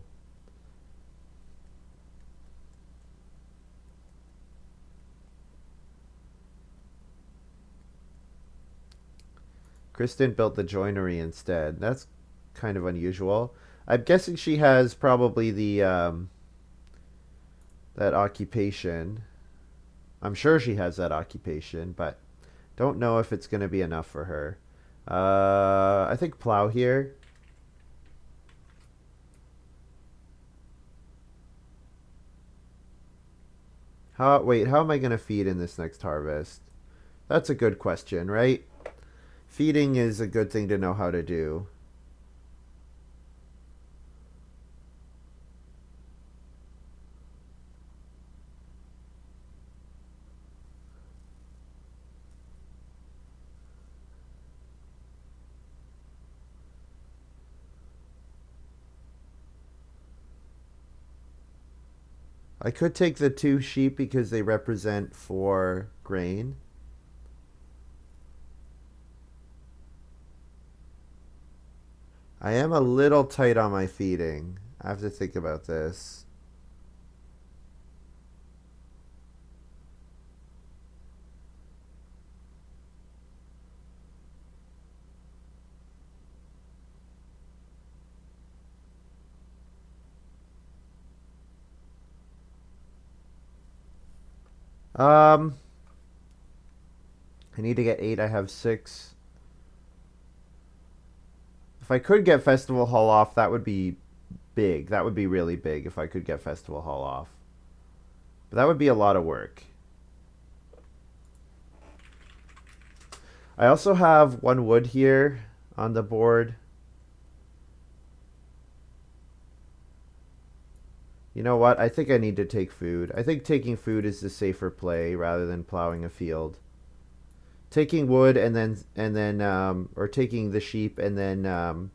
Kristen built the joinery instead. That's kind of unusual. I'm guessing she has probably the that occupation. I'm sure she has that occupation, but don't know if it's going to be enough for her. I think plow here. How am I going to feed in this next harvest? That's a good question, right? Feeding is a good thing to know how to do. I could take the 2 sheep because they represent 4 grain. I am a little tight on my feeding. I have to think about this. Um, I need to get 8. I have 6. If I could get Festival Hall off, that would be big. That would be really big if I could get Festival Hall off. But that would be a lot of work. I also have 1 wood here on the board. You know what? I think I need to take food. I think taking food is the safer play rather than plowing a field. Taking wood and then or taking the sheep and then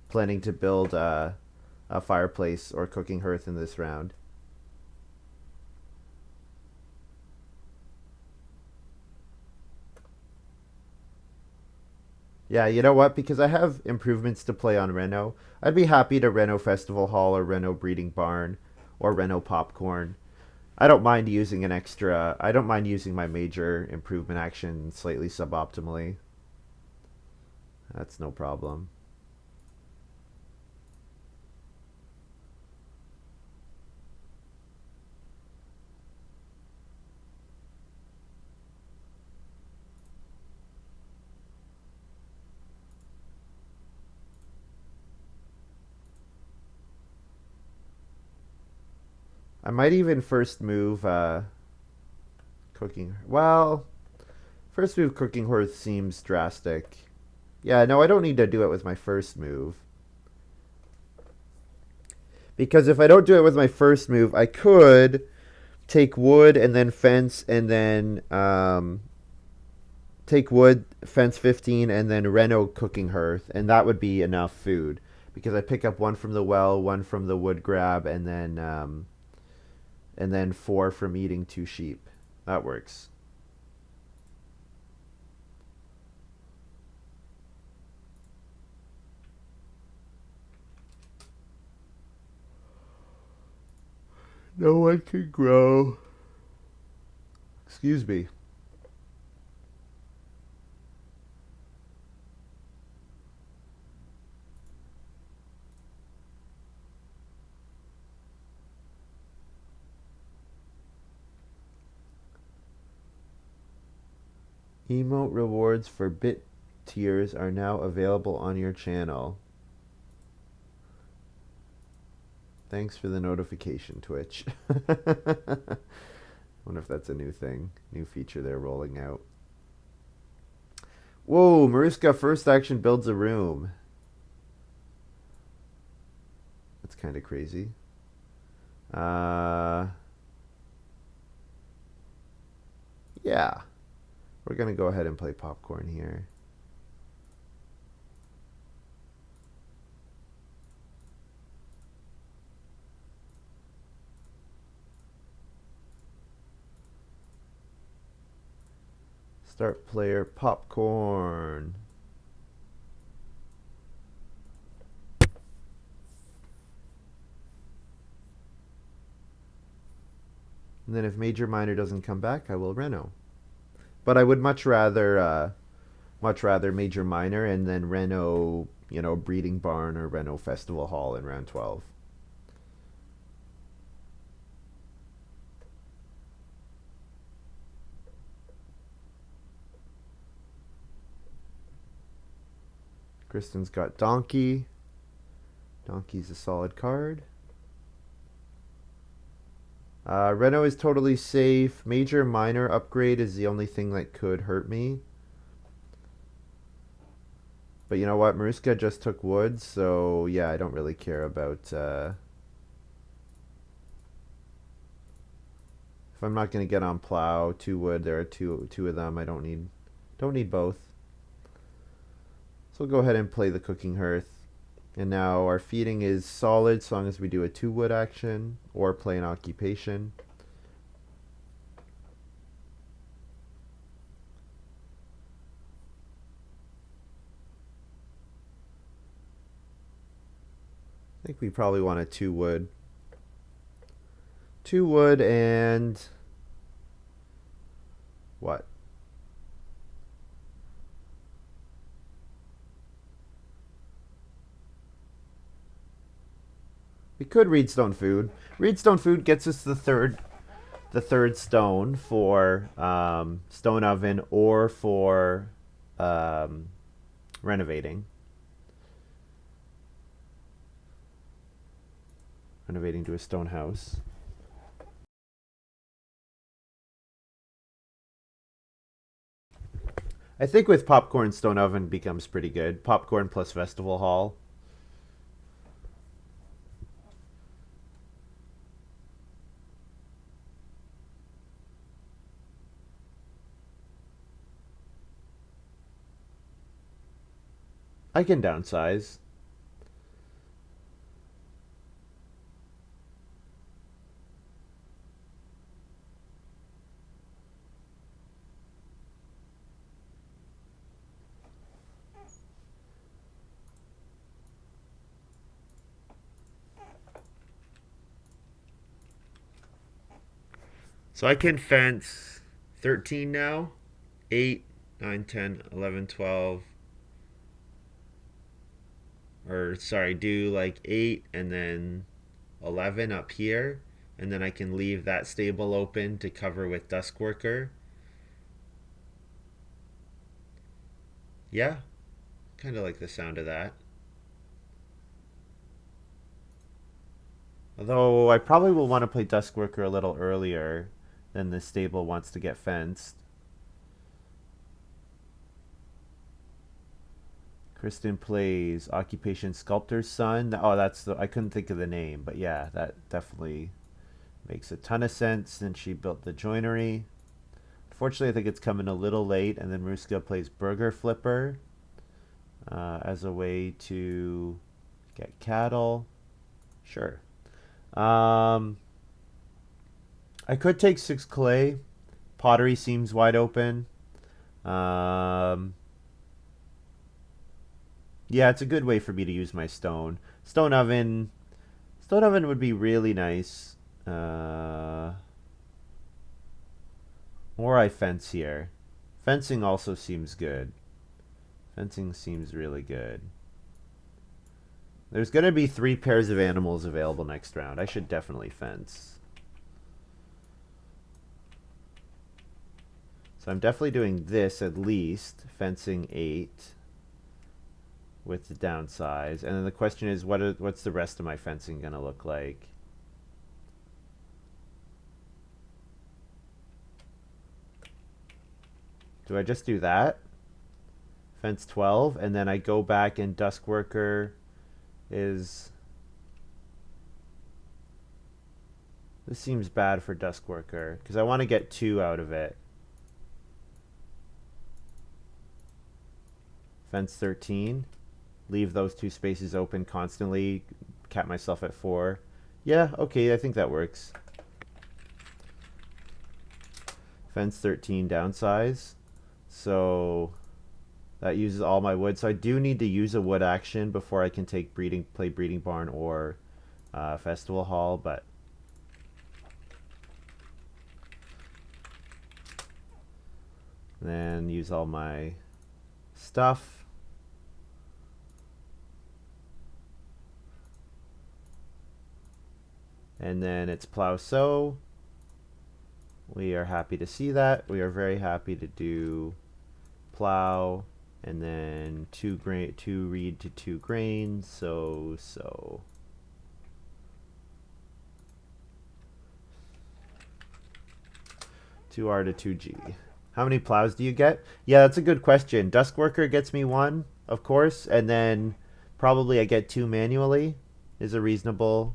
planning to build a fireplace or cooking hearth in this round. Yeah, you know what? Because I have improvements to play on Reno, I'd be happy to Reno Festival Hall or Reno Breeding Barn or Reno popcorn. I don't mind using an extra. I don't mind using my major improvement action slightly suboptimally. That's no problem. I might even first move cooking. Well, first move cooking horse seems drastic. Yeah, no, I don't need to do it with my first move. Because if I don't do it with my first move, I could take wood and then fence and then take wood, fence 15, and then reno cooking hearth, and that would be enough food. Because I pick up one from the well, one from the wood grab, and then 4 from eating 2 sheep. That works. No one can grow. Excuse me. Emote rewards for bit tiers are now available on your channel. Thanks for the notification, Twitch. Wonder if that's a new thing, new feature they're rolling out. Whoa, maruskaK first action builds a room. That's kind of crazy. Yeah. We're going to go ahead and play popcorn here. Start player popcorn. And then if Major Minor doesn't come back, I will Reno. But I would much rather Major Minor and then Reno, Breeding Barn or Reno Festival Hall in round 12. Kristen's got Donkey. Donkey's a solid card. Reno is totally safe. Major Minor upgrade is the only thing that could hurt me. But you know what? maruskaK just took wood, so yeah, I don't really care about... if I'm not going to get on plow, 2 wood, there are two of them. I don't need both. So we'll go ahead and play the cooking hearth. And now our feeding is solid as long as we do a 2 wood action or play an occupation. I think we probably want a 2 wood. 2 wood and what? We could Reedstone Food. Reedstone Food gets us the third stone for stone oven or for renovating. Renovating to a stone house. I think with popcorn, stone oven becomes pretty good. Popcorn plus festival hall. I can downsize. So I can fence 13 now. 8, 9, 10, 11, 12. Or, sorry, do like 8 and then 11 up here. And then I can leave that stable open to cover with Dusk Worker. Yeah, kind of like the sound of that. Although I probably will want to play Dusk Worker a little earlier than the stable wants to get fenced. Kristen plays Occupation Sculptor's Son. Oh, that's the I couldn't think of the name, but yeah, that definitely makes a ton of sense since she built the joinery. Unfortunately, I think it's coming a little late, and then maruskaK plays Burger Flipper as a way to get cattle. Sure. Um, I could take 6 clay. Pottery seems wide open. Um, yeah, it's a good way for me to use my stone. Stone oven would be really nice. Or I fence here. Fencing also seems good. Fencing seems really good. There's going to be 3 pairs of animals available next round. I should definitely fence. So I'm definitely doing this at least. Fencing 8 with the downsize. And then the question is, what's the rest of my fencing going to look like? Do I just do that? Fence 12, and then I go back and Dusk Worker is... This seems bad for Dusk Worker, because I want to get 2 out of it. Fence 13. Leave those 2 spaces open constantly. Cap myself at 4. Yeah, okay, I think that works. Fence 13 downsize. So that uses all my wood. So I do need to use a wood action before I can take play breeding barn or festival hall, but then use all my stuff. And then it's plow sow. We are happy to see that. We are very happy to do plow and then 2 reed to 2 grains. So 2R to 2G. How many plows do you get? Yeah, that's a good question. Dusk Worker gets me 1, of course, and then probably I get 2 manually is a reasonable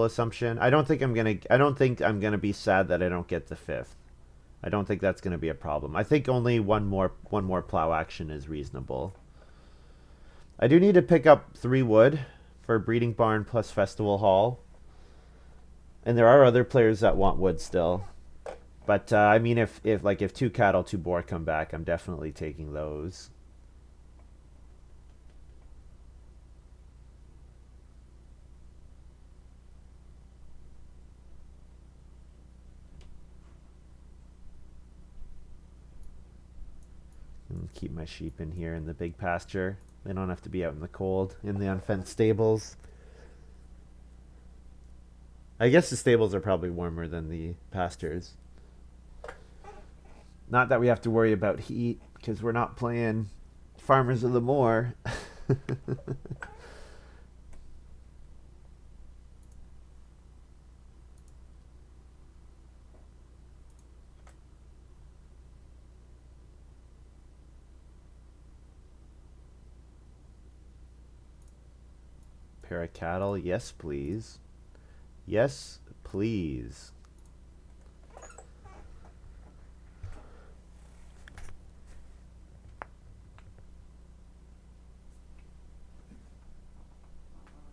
assumption. I don't think I'm gonna be sad that I don't get the 5th. I don't think that's gonna be a problem. I think only one more plow action is reasonable. I do need to pick up 3 wood for breeding barn plus festival hall. And there are other players that want wood still. But I mean, if 2 cattle, 2 boar come back, I'm definitely taking those. And keep my sheep in here in the big pasture. They don't have to be out in the cold in the unfenced stables. I guess the stables are probably warmer than the pastures. Not that we have to worry about heat because we're not playing Farmers of the Moor. Pair of cattle, yes please. Yes please.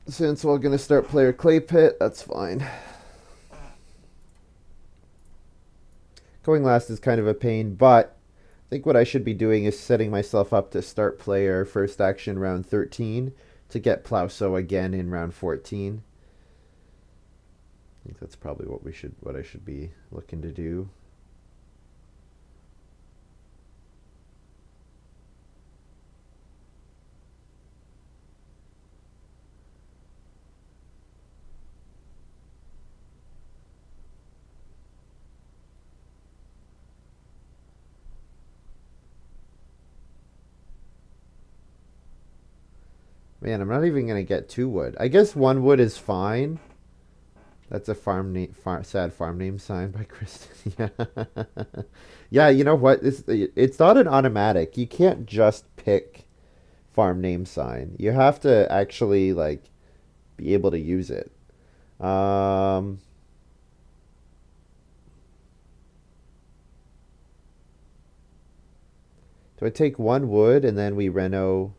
Since we're gonna start player clay pit, that's fine. Going last is kind of a pain, but I think what I should be doing is setting myself up to start player first action round 13 to get plow sow again in round 14. I think that's probably what I should be looking to do. Man, I'm not even gonna get 2 wood. I guess 1 wood is fine. That's a sad farm name sign by Kristen. Yeah, yeah. You know what? It's not an automatic. You can't just pick farm name sign. You have to actually like be able to use it. Um, do I take 1 wood and then we reno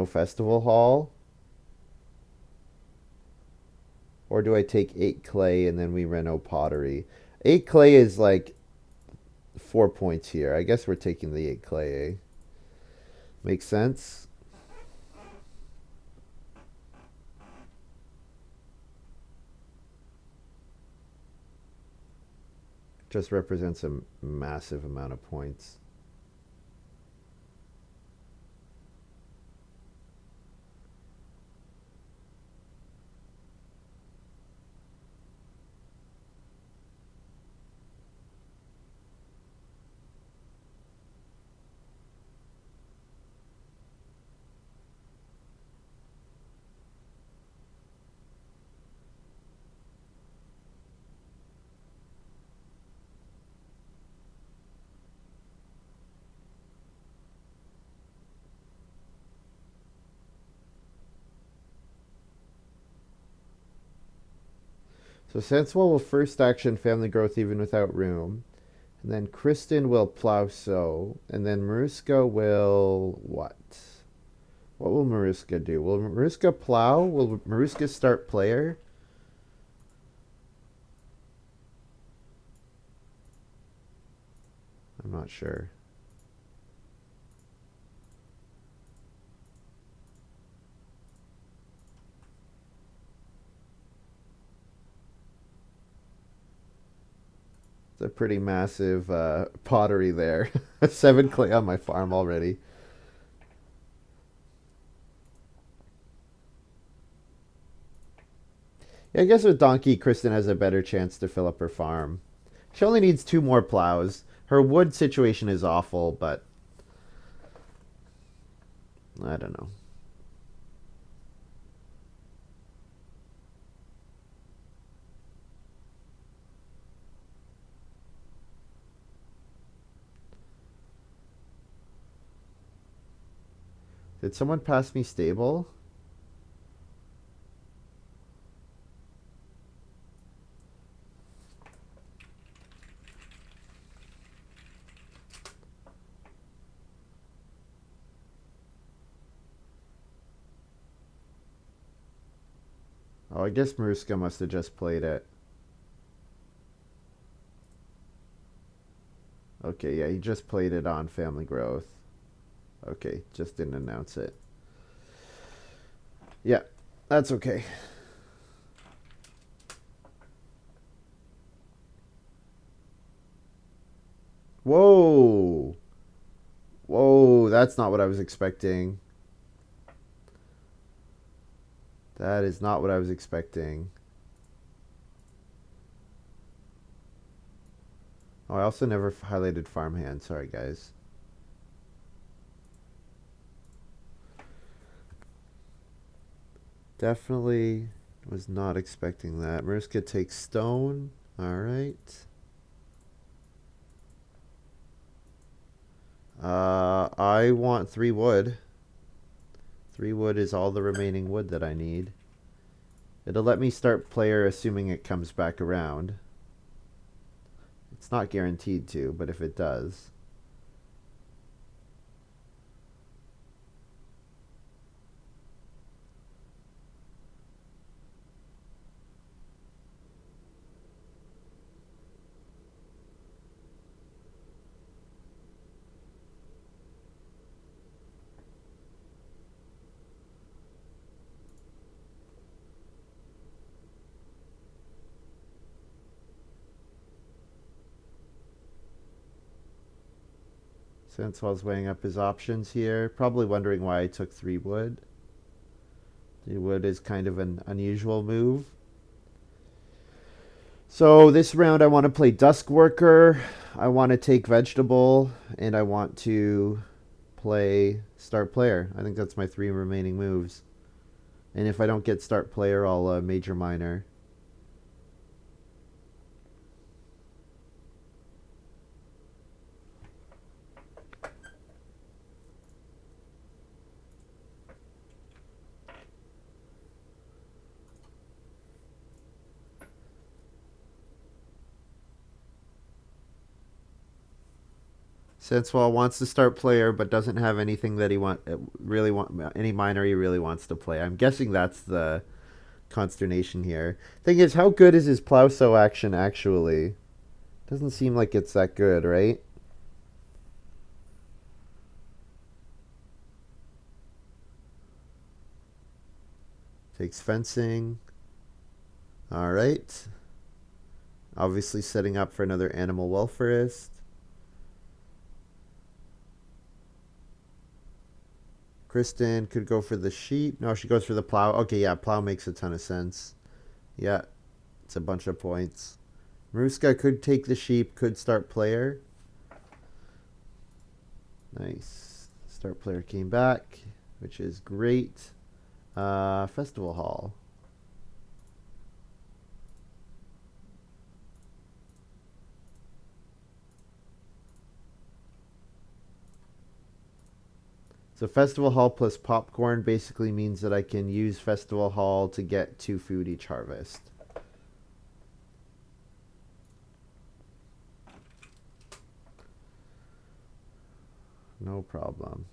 festival hall, or do I take 8 clay and then we reno pottery? 8 clay is like 4 points here. I guess we're taking the 8 clay. Makes sense. Just represents a massive amount of points. So sandswoll will first action family growth even without room. And then Kristen will plow sow. And then Maruska will what? What will Maruska do? Will Maruska plow? Will Maruska start player? I'm not sure. It's a pretty massive pottery there. 7 clay on my farm already. Yeah, I guess with Donkey, Kristen has a better chance to fill up her farm. She only needs 2 more plows. Her wood situation is awful, but I don't know. Did someone pass me stable? Oh, I guess Maruska must have just played it. Okay, yeah, he just played it on family growth. Okay, just didn't announce it. Yeah, that's okay. Whoa! Whoa, that's not what I was expecting. That is not what I was expecting. Oh, I also never highlighted farmhand. Sorry, guys. Definitely was not expecting that. Mariska takes stone. All right. I want 3 wood. 3 wood is all the remaining wood that I need. It'll let me start player assuming it comes back around. It's not guaranteed to, but if it does. Sandswoll's weighing up his options here. Probably wondering why I took 3 wood. 3 wood is kind of an unusual move. So this round I want to play Dusk Worker. I want to take Vegetable. And I want to play Start Player. I think that's my 3 remaining moves. And if I don't get Start Player, I'll Major Minor. Sandswoll wants to start player, but doesn't have anything that he any minor he really wants to play. I'm guessing that's the consternation here. Thing is, how good is his plow sow action actually? Doesn't seem like it's that good, right? Takes fencing. All right. Obviously setting up for another animal welfarist. Kristen could go for the sheep. No, she goes for the plow. Okay, yeah, plow makes a ton of sense. Yeah, it's a bunch of points. maruskaK could take the sheep, could start player. Nice. Start player came back, which is great. Festival Hall. So Festival Hall plus popcorn basically means that I can use Festival Hall to get 2 food each harvest. No problem.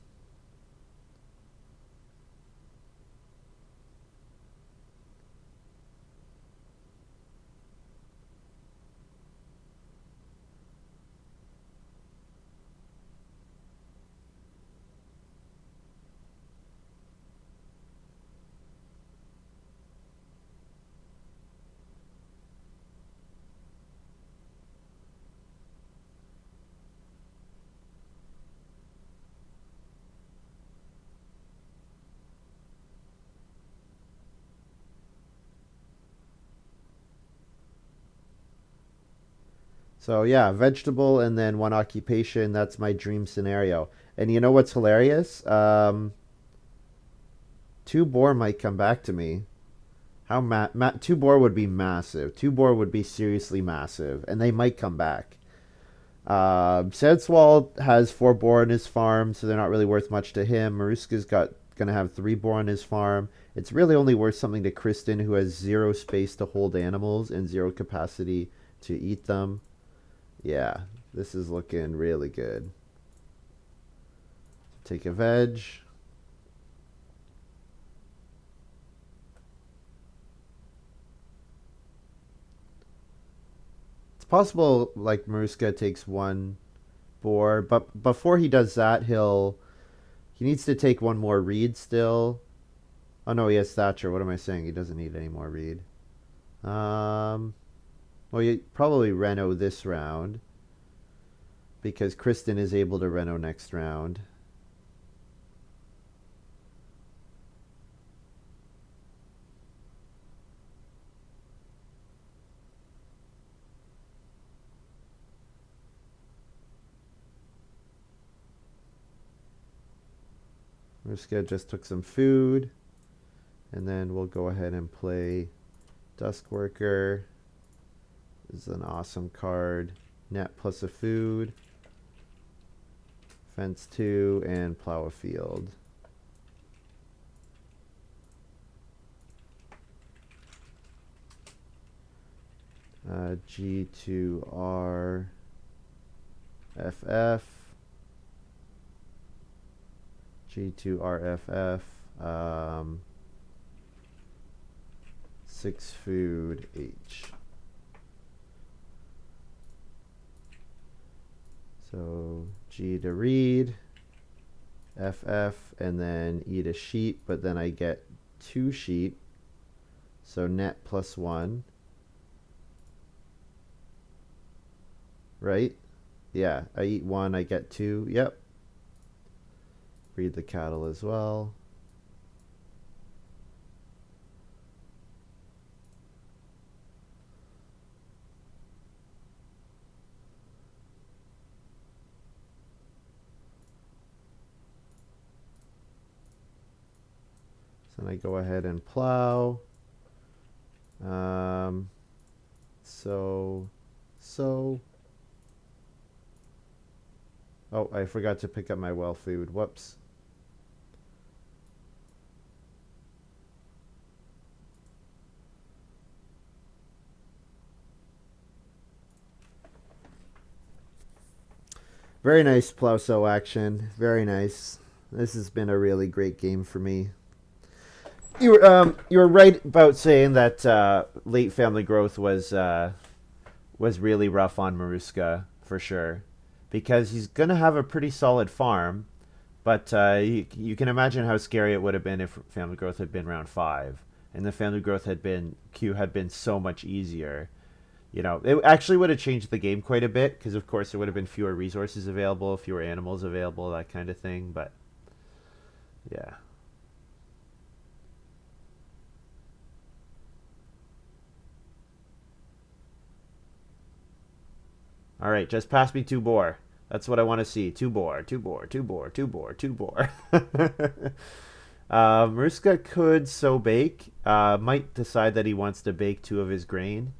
So yeah, vegetable and then 1 occupation. That's my dream scenario. And you know what's hilarious? 2 boar might come back to me. 2 boar would be massive. 2 boar would be seriously massive, and they might come back. Sandswoll has 4 boar on his farm, so they're not really worth much to him. maruska's gonna have 3 boar on his farm. It's really only worth something to Kristen, who has 0 space to hold animals and 0 capacity to eat them. Yeah, this is looking really good. Take a veg. It's possible like maruskaK takes 1 boar, but before he does that, he needs to take 1 more reed still. Oh no, he has Thatcher. What am I saying? He doesn't need any more reed. Well, you probably reno this round because Kristen is able to reno next round. maruskaK just took some food, and then we'll go ahead and play Dusk Worker. This is an awesome card. Net plus a food. Fence 2 and plow a field. G2R FF. G2RFF. 6 food H. So G to read, FF, and then E to sheep, but then I get 2 sheep. So net plus 1. Right? Yeah, I eat 1, I get 2. Yep. breed the cattle as well. So then I go ahead and plow. Um, so, so. Oh, I forgot to pick up my well food. Whoops. Very nice plow sow action. Very nice. This has been a really great game for me. You were right about saying that late family growth was really rough on maruskaK for sure, because he's gonna have a pretty solid farm, but you can imagine how scary it would have been if family growth had been round 5, and the family growth had been Q had been so much easier. You know, it actually would have changed the game quite a bit because, of course, there would have been fewer resources available, fewer animals available, that kind of thing. But yeah. All right, just pass me two boar. That's what I want to see. Two boar, two boar, two boar, two boar, two boar. maruskaK could sow bake. Might decide that he wants to bake 2 of his grain.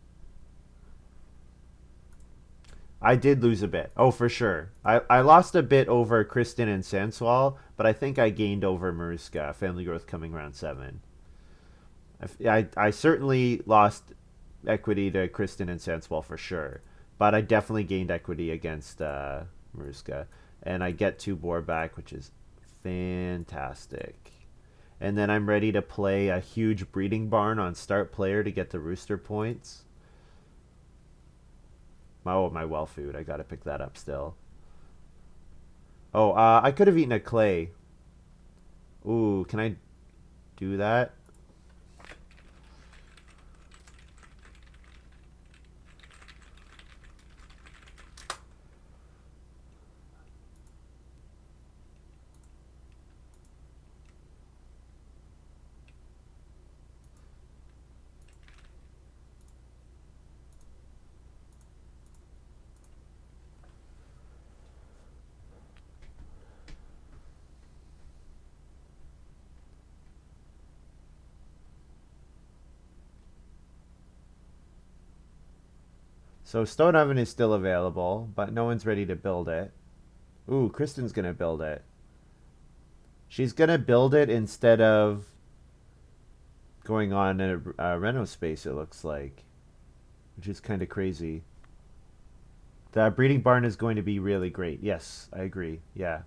I did lose a bit. Oh, for sure. I lost a bit over Kristen and sandswoll, but I think I gained over maruskaK. Family growth coming round 7. I certainly lost equity to Kristen and sandswoll for sure, but I definitely gained equity against maruskaK, and I get 2 boar back, which is fantastic. And then I'm ready to play a huge breeding barn on start player to get the rooster points. Oh, my well food. I gotta pick that up still. Oh, I could have eaten a clay. Ooh, can I do that? So stone oven is still available, but no one's ready to build it. Ooh, Kristen's gonna build it. She's gonna build it instead of going on a reno space, it looks like, which is kind of crazy. The breeding barn is going to be really great. Yes, I agree. Yeah.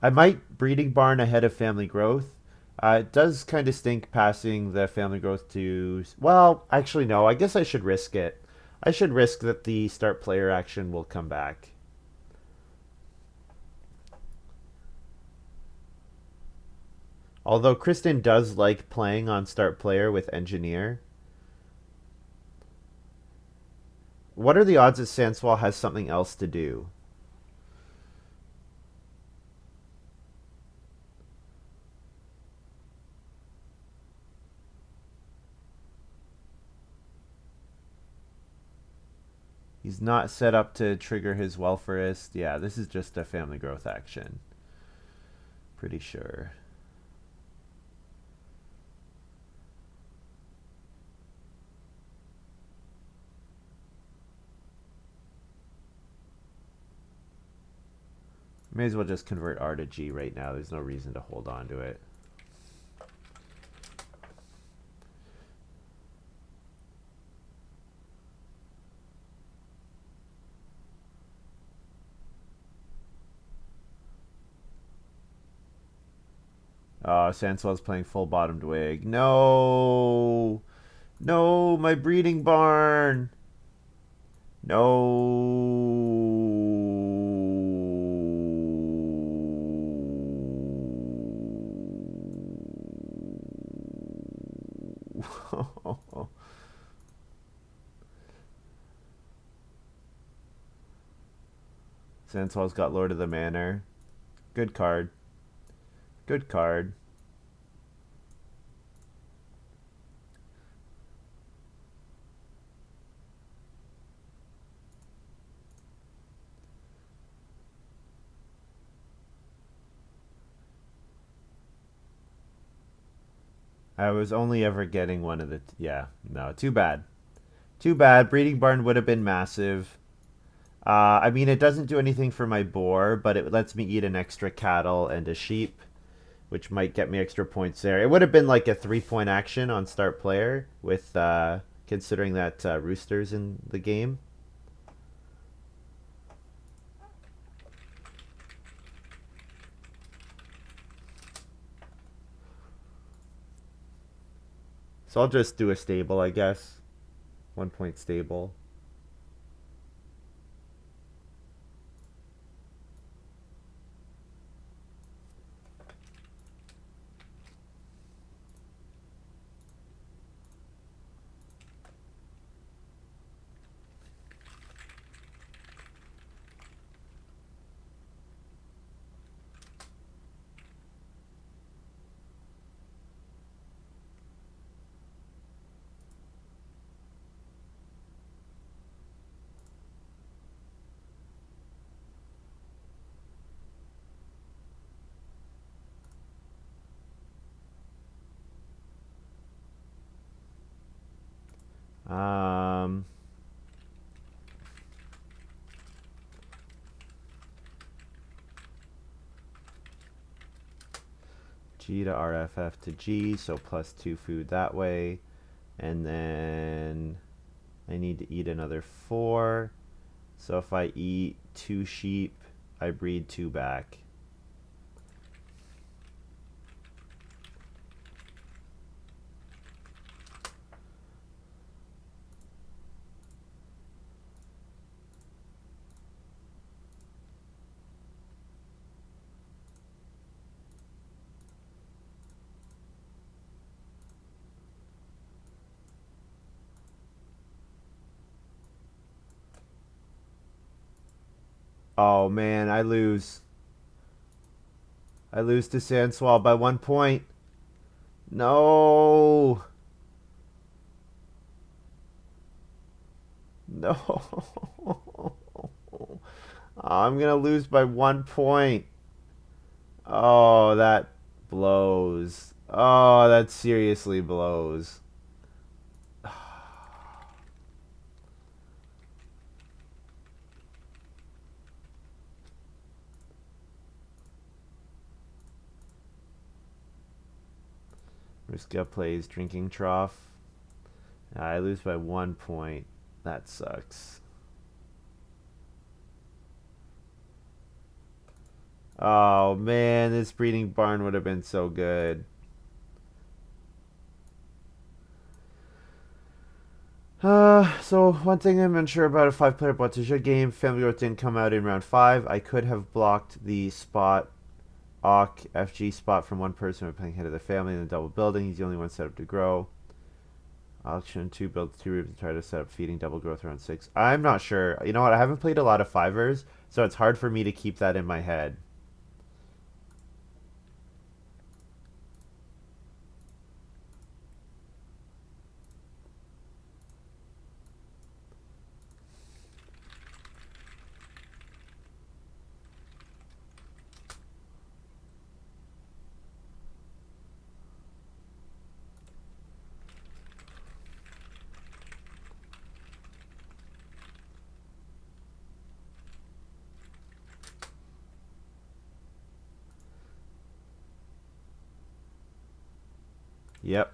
I might breeding barn ahead of family growth. It does kind of stink passing the family growth to. Well, actually, no. I guess I should risk it. I should risk that the start player action will come back. Although Kristen does like playing on start player with engineer. What are the odds that sandswoll has something else to do? He's not set up to trigger his welfarist. Yeah, this is just a family growth action. Pretty sure. May as well just convert R to G right now. There's no reason to hold on to it. Sandswell's playing full bottomed wig. No! No, my breeding barn! No! Sandswell's got Lord of the Manor. Good card. Good card. I was only ever getting one of the. Yeah, no, too bad. Too bad. Breeding barn would have been massive. I mean, it doesn't do anything for my boar, but it lets me eat an extra cattle and a sheep, which might get me extra points there. It would have been like a 3 point action on start player with considering that rooster's in the game. So I'll just do a stable, I guess. 1 point stable. Um, G to RFF to G, so +2 food that way. And then I need to eat another 4. So if I eat 2 sheep, I breed 2 back. Oh man, I lose. I lose to sandswoll by 1 point. No. No. I'm gonna lose by 1 point. Oh, that blows. Oh, that seriously blows. maruskaK plays drinking trough. I lose by 1 point. That sucks. Oh man, this breeding barn would have been so good. So one thing I'm unsure about a 5-player Bottega game, Family Growth didn't come out in round 5. I could have blocked the spot Awk FG spot from one person by playing head of the family in the double building. He's the only one set up to grow. Auction 2 build 2 rooms and try to set up feeding double growth around 6. I'm not sure. You know what? I haven't played a lot of fivers, so it's hard for me to keep that in my head. Yep.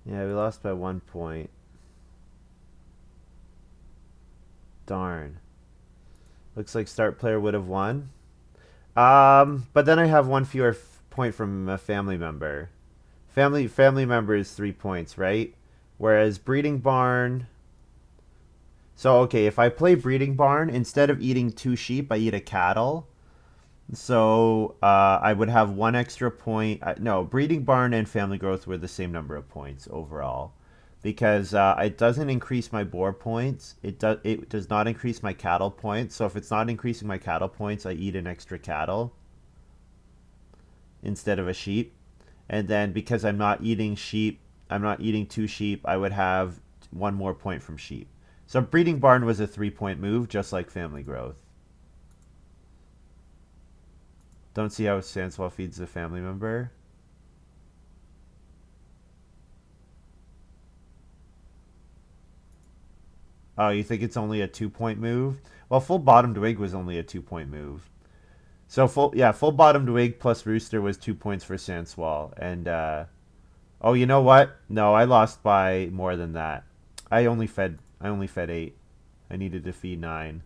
Yeah, we lost by 1 point. Darn. Looks like start player would have won. But then I have one fewer point from a family member. Family member is 3 points, right? Whereas breeding barn. So, okay, if I play breeding barn, instead of eating two sheep, I eat a cattle. So I would have one extra point. No, breeding barn and family growth were the same number of points overall, because it doesn't increase my boar points. It does not increase my cattle points. So if it's not increasing my cattle points, I eat an extra cattle instead of a sheep. And then because I'm not eating sheep, I'm not eating two sheep. I would have one more point from sheep. So breeding barn was a 3 point move, just like family growth. Don't see how sandswoll feeds a family member. Oh, you think it's only a 2 point move? Well, full bottomed wig was only a 2 point move. So full bottomed wig plus rooster was 2 points for sandswoll. And oh, you know what? No, I lost by more than that. I only fed 8. I needed to feed 9.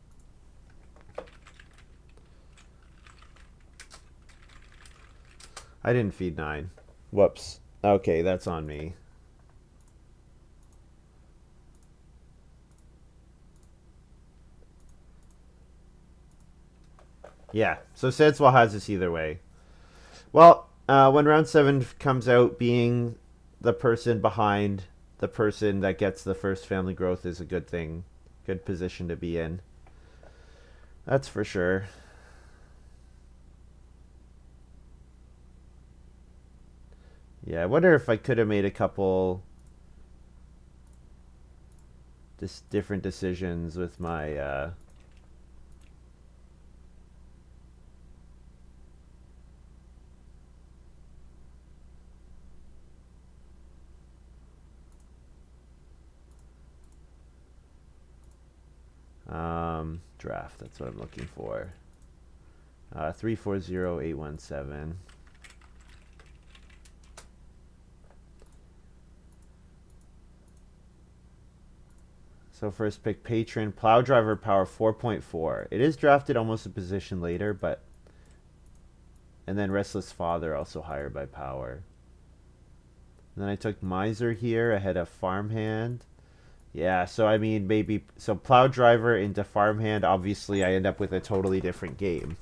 I didn't feed 9. Whoops. Okay, that's on me. Yeah, so sandswoll has this either way. Well, when round 7 comes out, being the person behind the person that gets the first family growth is a good thing. Good position to be in. That's for sure. Yeah, I wonder if I could have made a couple different decisions with my draft. That's what I'm looking for. 340817. So first pick patron, plow driver power 4.4. It is drafted almost a position later, but and then restless father also higher by power. And then I took miser here ahead of farmhand. Yeah, so I mean maybe so plow driver into farmhand. Obviously, I end up with a totally different game.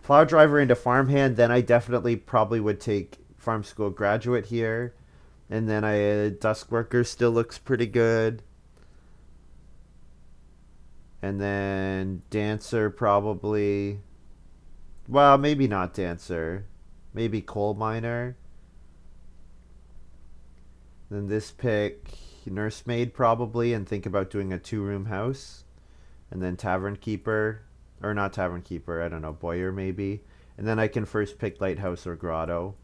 Plow driver into farmhand, then I definitely probably would take farm school graduate here, and then I dusk worker still looks pretty good. And then Dancer probably. Well, maybe not Dancer. Maybe Coal Miner. Then this pick Nursemaid probably, and think about doing a 2 room house. And then Tavern Keeper. Or not Tavern Keeper, I don't know, Boyer maybe. And then I can first pick Lighthouse or Grotto.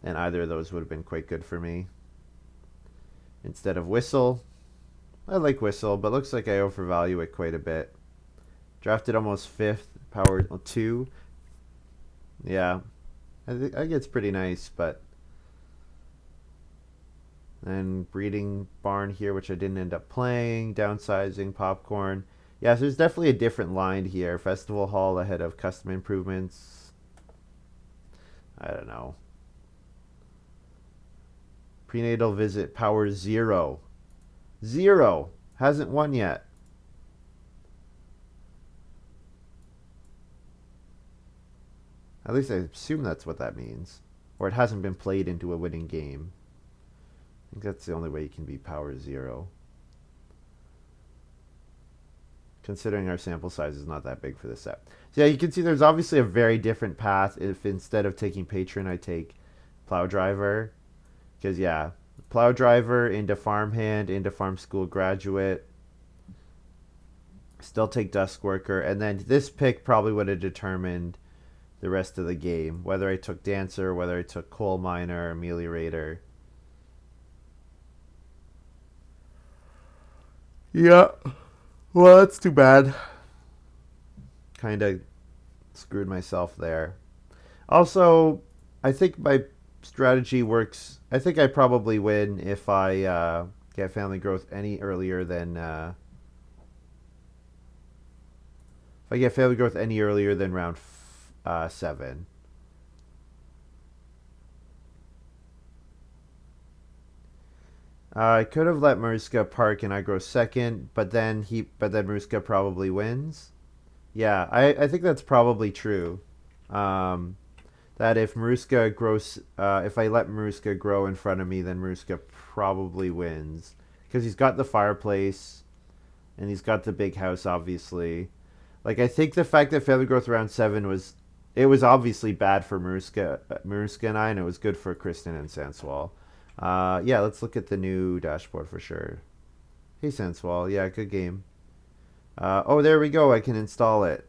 And either of those would have been quite good for me. Instead of Whistle. I like Whistle, but looks like I overvalue it quite a bit. Drafted almost 5th, power 2. Yeah, I think it's pretty nice, but then breeding barn here, which I didn't end up playing. Downsizing popcorn. Yeah, so there's definitely a different line here. Festival hall ahead of custom improvements. I don't know. Prenatal visit power 0. 0 hasn't won yet. At least I assume that's what that means. Or it hasn't been played into a winning game. I think that's the only way you can be power 0. Considering our sample size is not that big for this set. So yeah, you can see there's obviously a very different path if instead of taking patron, I take plow driver. Because yeah, plow driver into farmhand, into farm school graduate. Still take dusk worker. And then this pick probably would have determined the rest of the game. Whether I took dancer, whether I took coal miner, ameliorator. Yeah. Well, that's too bad. Kind of screwed myself there. Also, I think my strategy works. I think I probably win if I get family growth any earlier than. If I get family growth any earlier than round 7. I could have let maruskaK park and I grow second, but then maruskaK probably wins. Yeah, I think that's probably true. Um, that if maruskaK grows, if I let maruskaK grow in front of me, then maruskaK probably wins because he's got the fireplace and he's got the big house, obviously. Like I think the fact that family growth around 7 was, it was obviously bad for Maruska and I, and it was good for Kristen and Sandswoll. Yeah, let's look at the new dashboard for sure. Hey Sandswoll, yeah, good game. Oh, there we go. I can install it.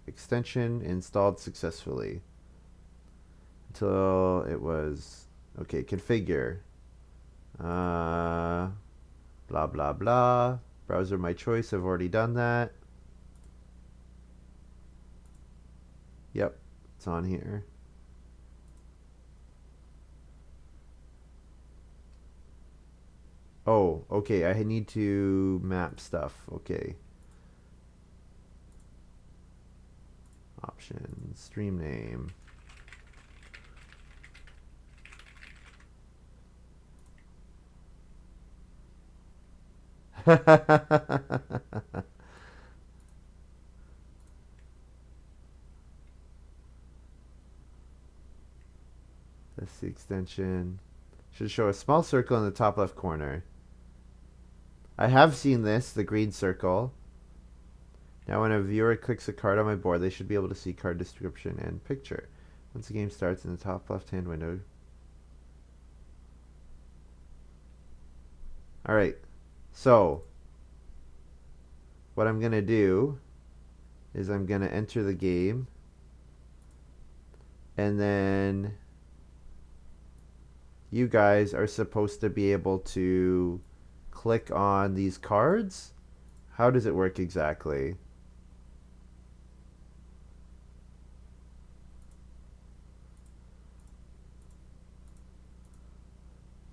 Extension installed successfully. Until it was okay. Configure. Uh, blah blah blah. Browser my choice. I've already done that. Yep, it's on here. Oh, okay. I need to map stuff. Okay. Options. Stream name. That's the extension. Should show a small circle in the top left corner. I have seen this, the green circle. Now when a viewer clicks a card on my board, they should be able to see card description and picture. Once the game starts in the top left-hand window. Alright, so what I'm going to do is I'm going to enter the game, and then you guys are supposed to be able to click on these cards. How does it work exactly?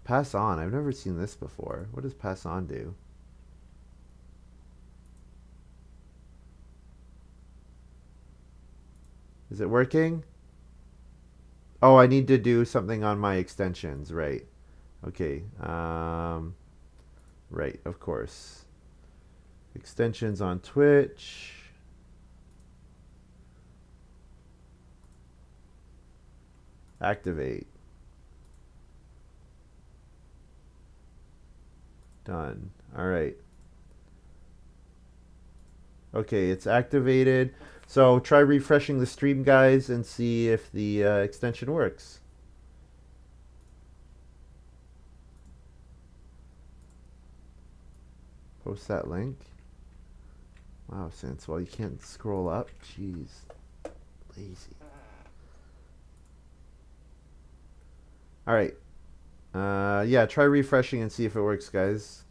Pass on. I've never seen this before. What does pass on do? Is it working? Oh, I need to do something on my extensions, right? Okay. Right, of course. Extensions on Twitch. Activate. Done. All right. Okay, it's activated. So try refreshing the stream, guys, and see if the extension works. Post that link. Wow, Sandswoll, you can't scroll up? Jeez. Lazy. Alright. Yeah, try refreshing and see if it works, guys.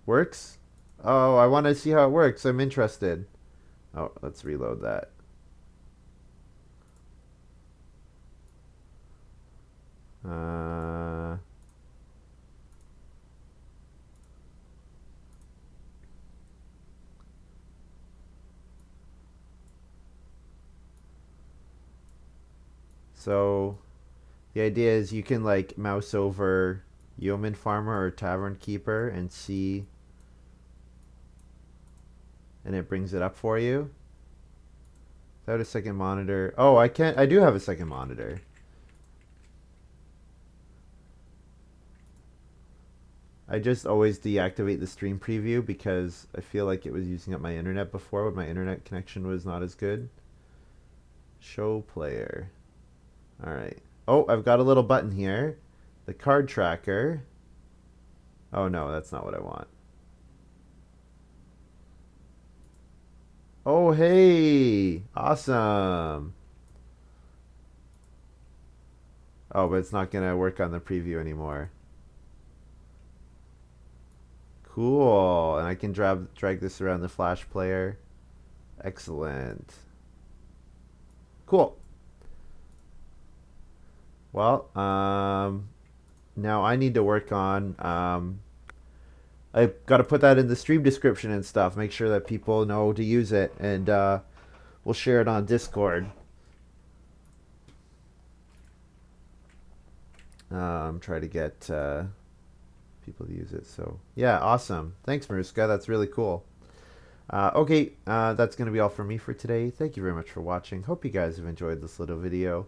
Works? Oh, I want to see how it works. I'm interested. Oh, let's reload that. So the idea is you can like mouse over yeoman farmer or tavern keeper and see, and it brings it up for you. Without a second monitor. Oh, I can't. I do have a second monitor. I just always deactivate the stream preview because I feel like it was using up my internet before when my internet connection was not as good. Show player. Alright. Oh, I've got a little button here. The card tracker. Oh no, that's not what I want. Oh, hey! Awesome! Oh, but it's not going to work on the preview anymore. Cool. And I can drag this around the Flash player. Excellent. Cool. Well, now I need to work on, I got to put that in the stream description and stuff. Make sure that people know to use it, and we'll share it on Discord. Try to get people to use it. So yeah, awesome. Thanks, Maruska. That's really cool. Okay, that's going to be all for me for today. Thank you very much for watching. Hope you guys have enjoyed this little video.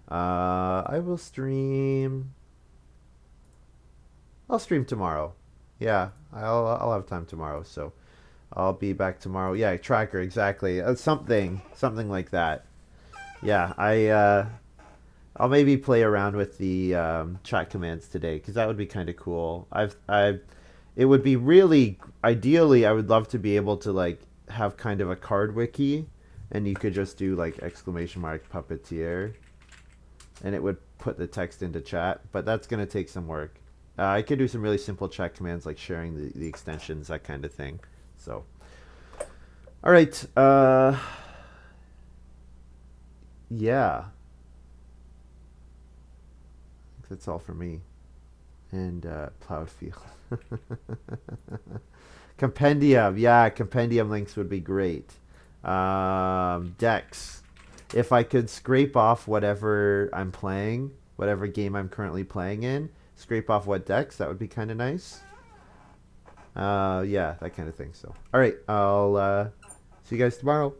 I will stream. I'll stream tomorrow. Yeah, I'll have time tomorrow, so I'll be back tomorrow. Yeah, tracker exactly. Something like that. Yeah, I'll maybe play around with the chat commands today because that would be kind of cool. It would be really ideally. I would love to be able to like have kind of a card wiki, and you could just do like exclamation mark puppeteer, and it would put the text into chat. But that's gonna take some work. I could do some really simple chat commands like sharing the extensions, that kind of thing. So, all right. Yeah, I think that's all for me. And plowed field. Compendium, yeah, compendium links would be great. Decks. If I could scrape off whatever I'm playing, whatever game I'm currently playing in, scrape off what decks, that would be kind of nice. Yeah, that kind of thing. So, all right, I'll see you guys tomorrow.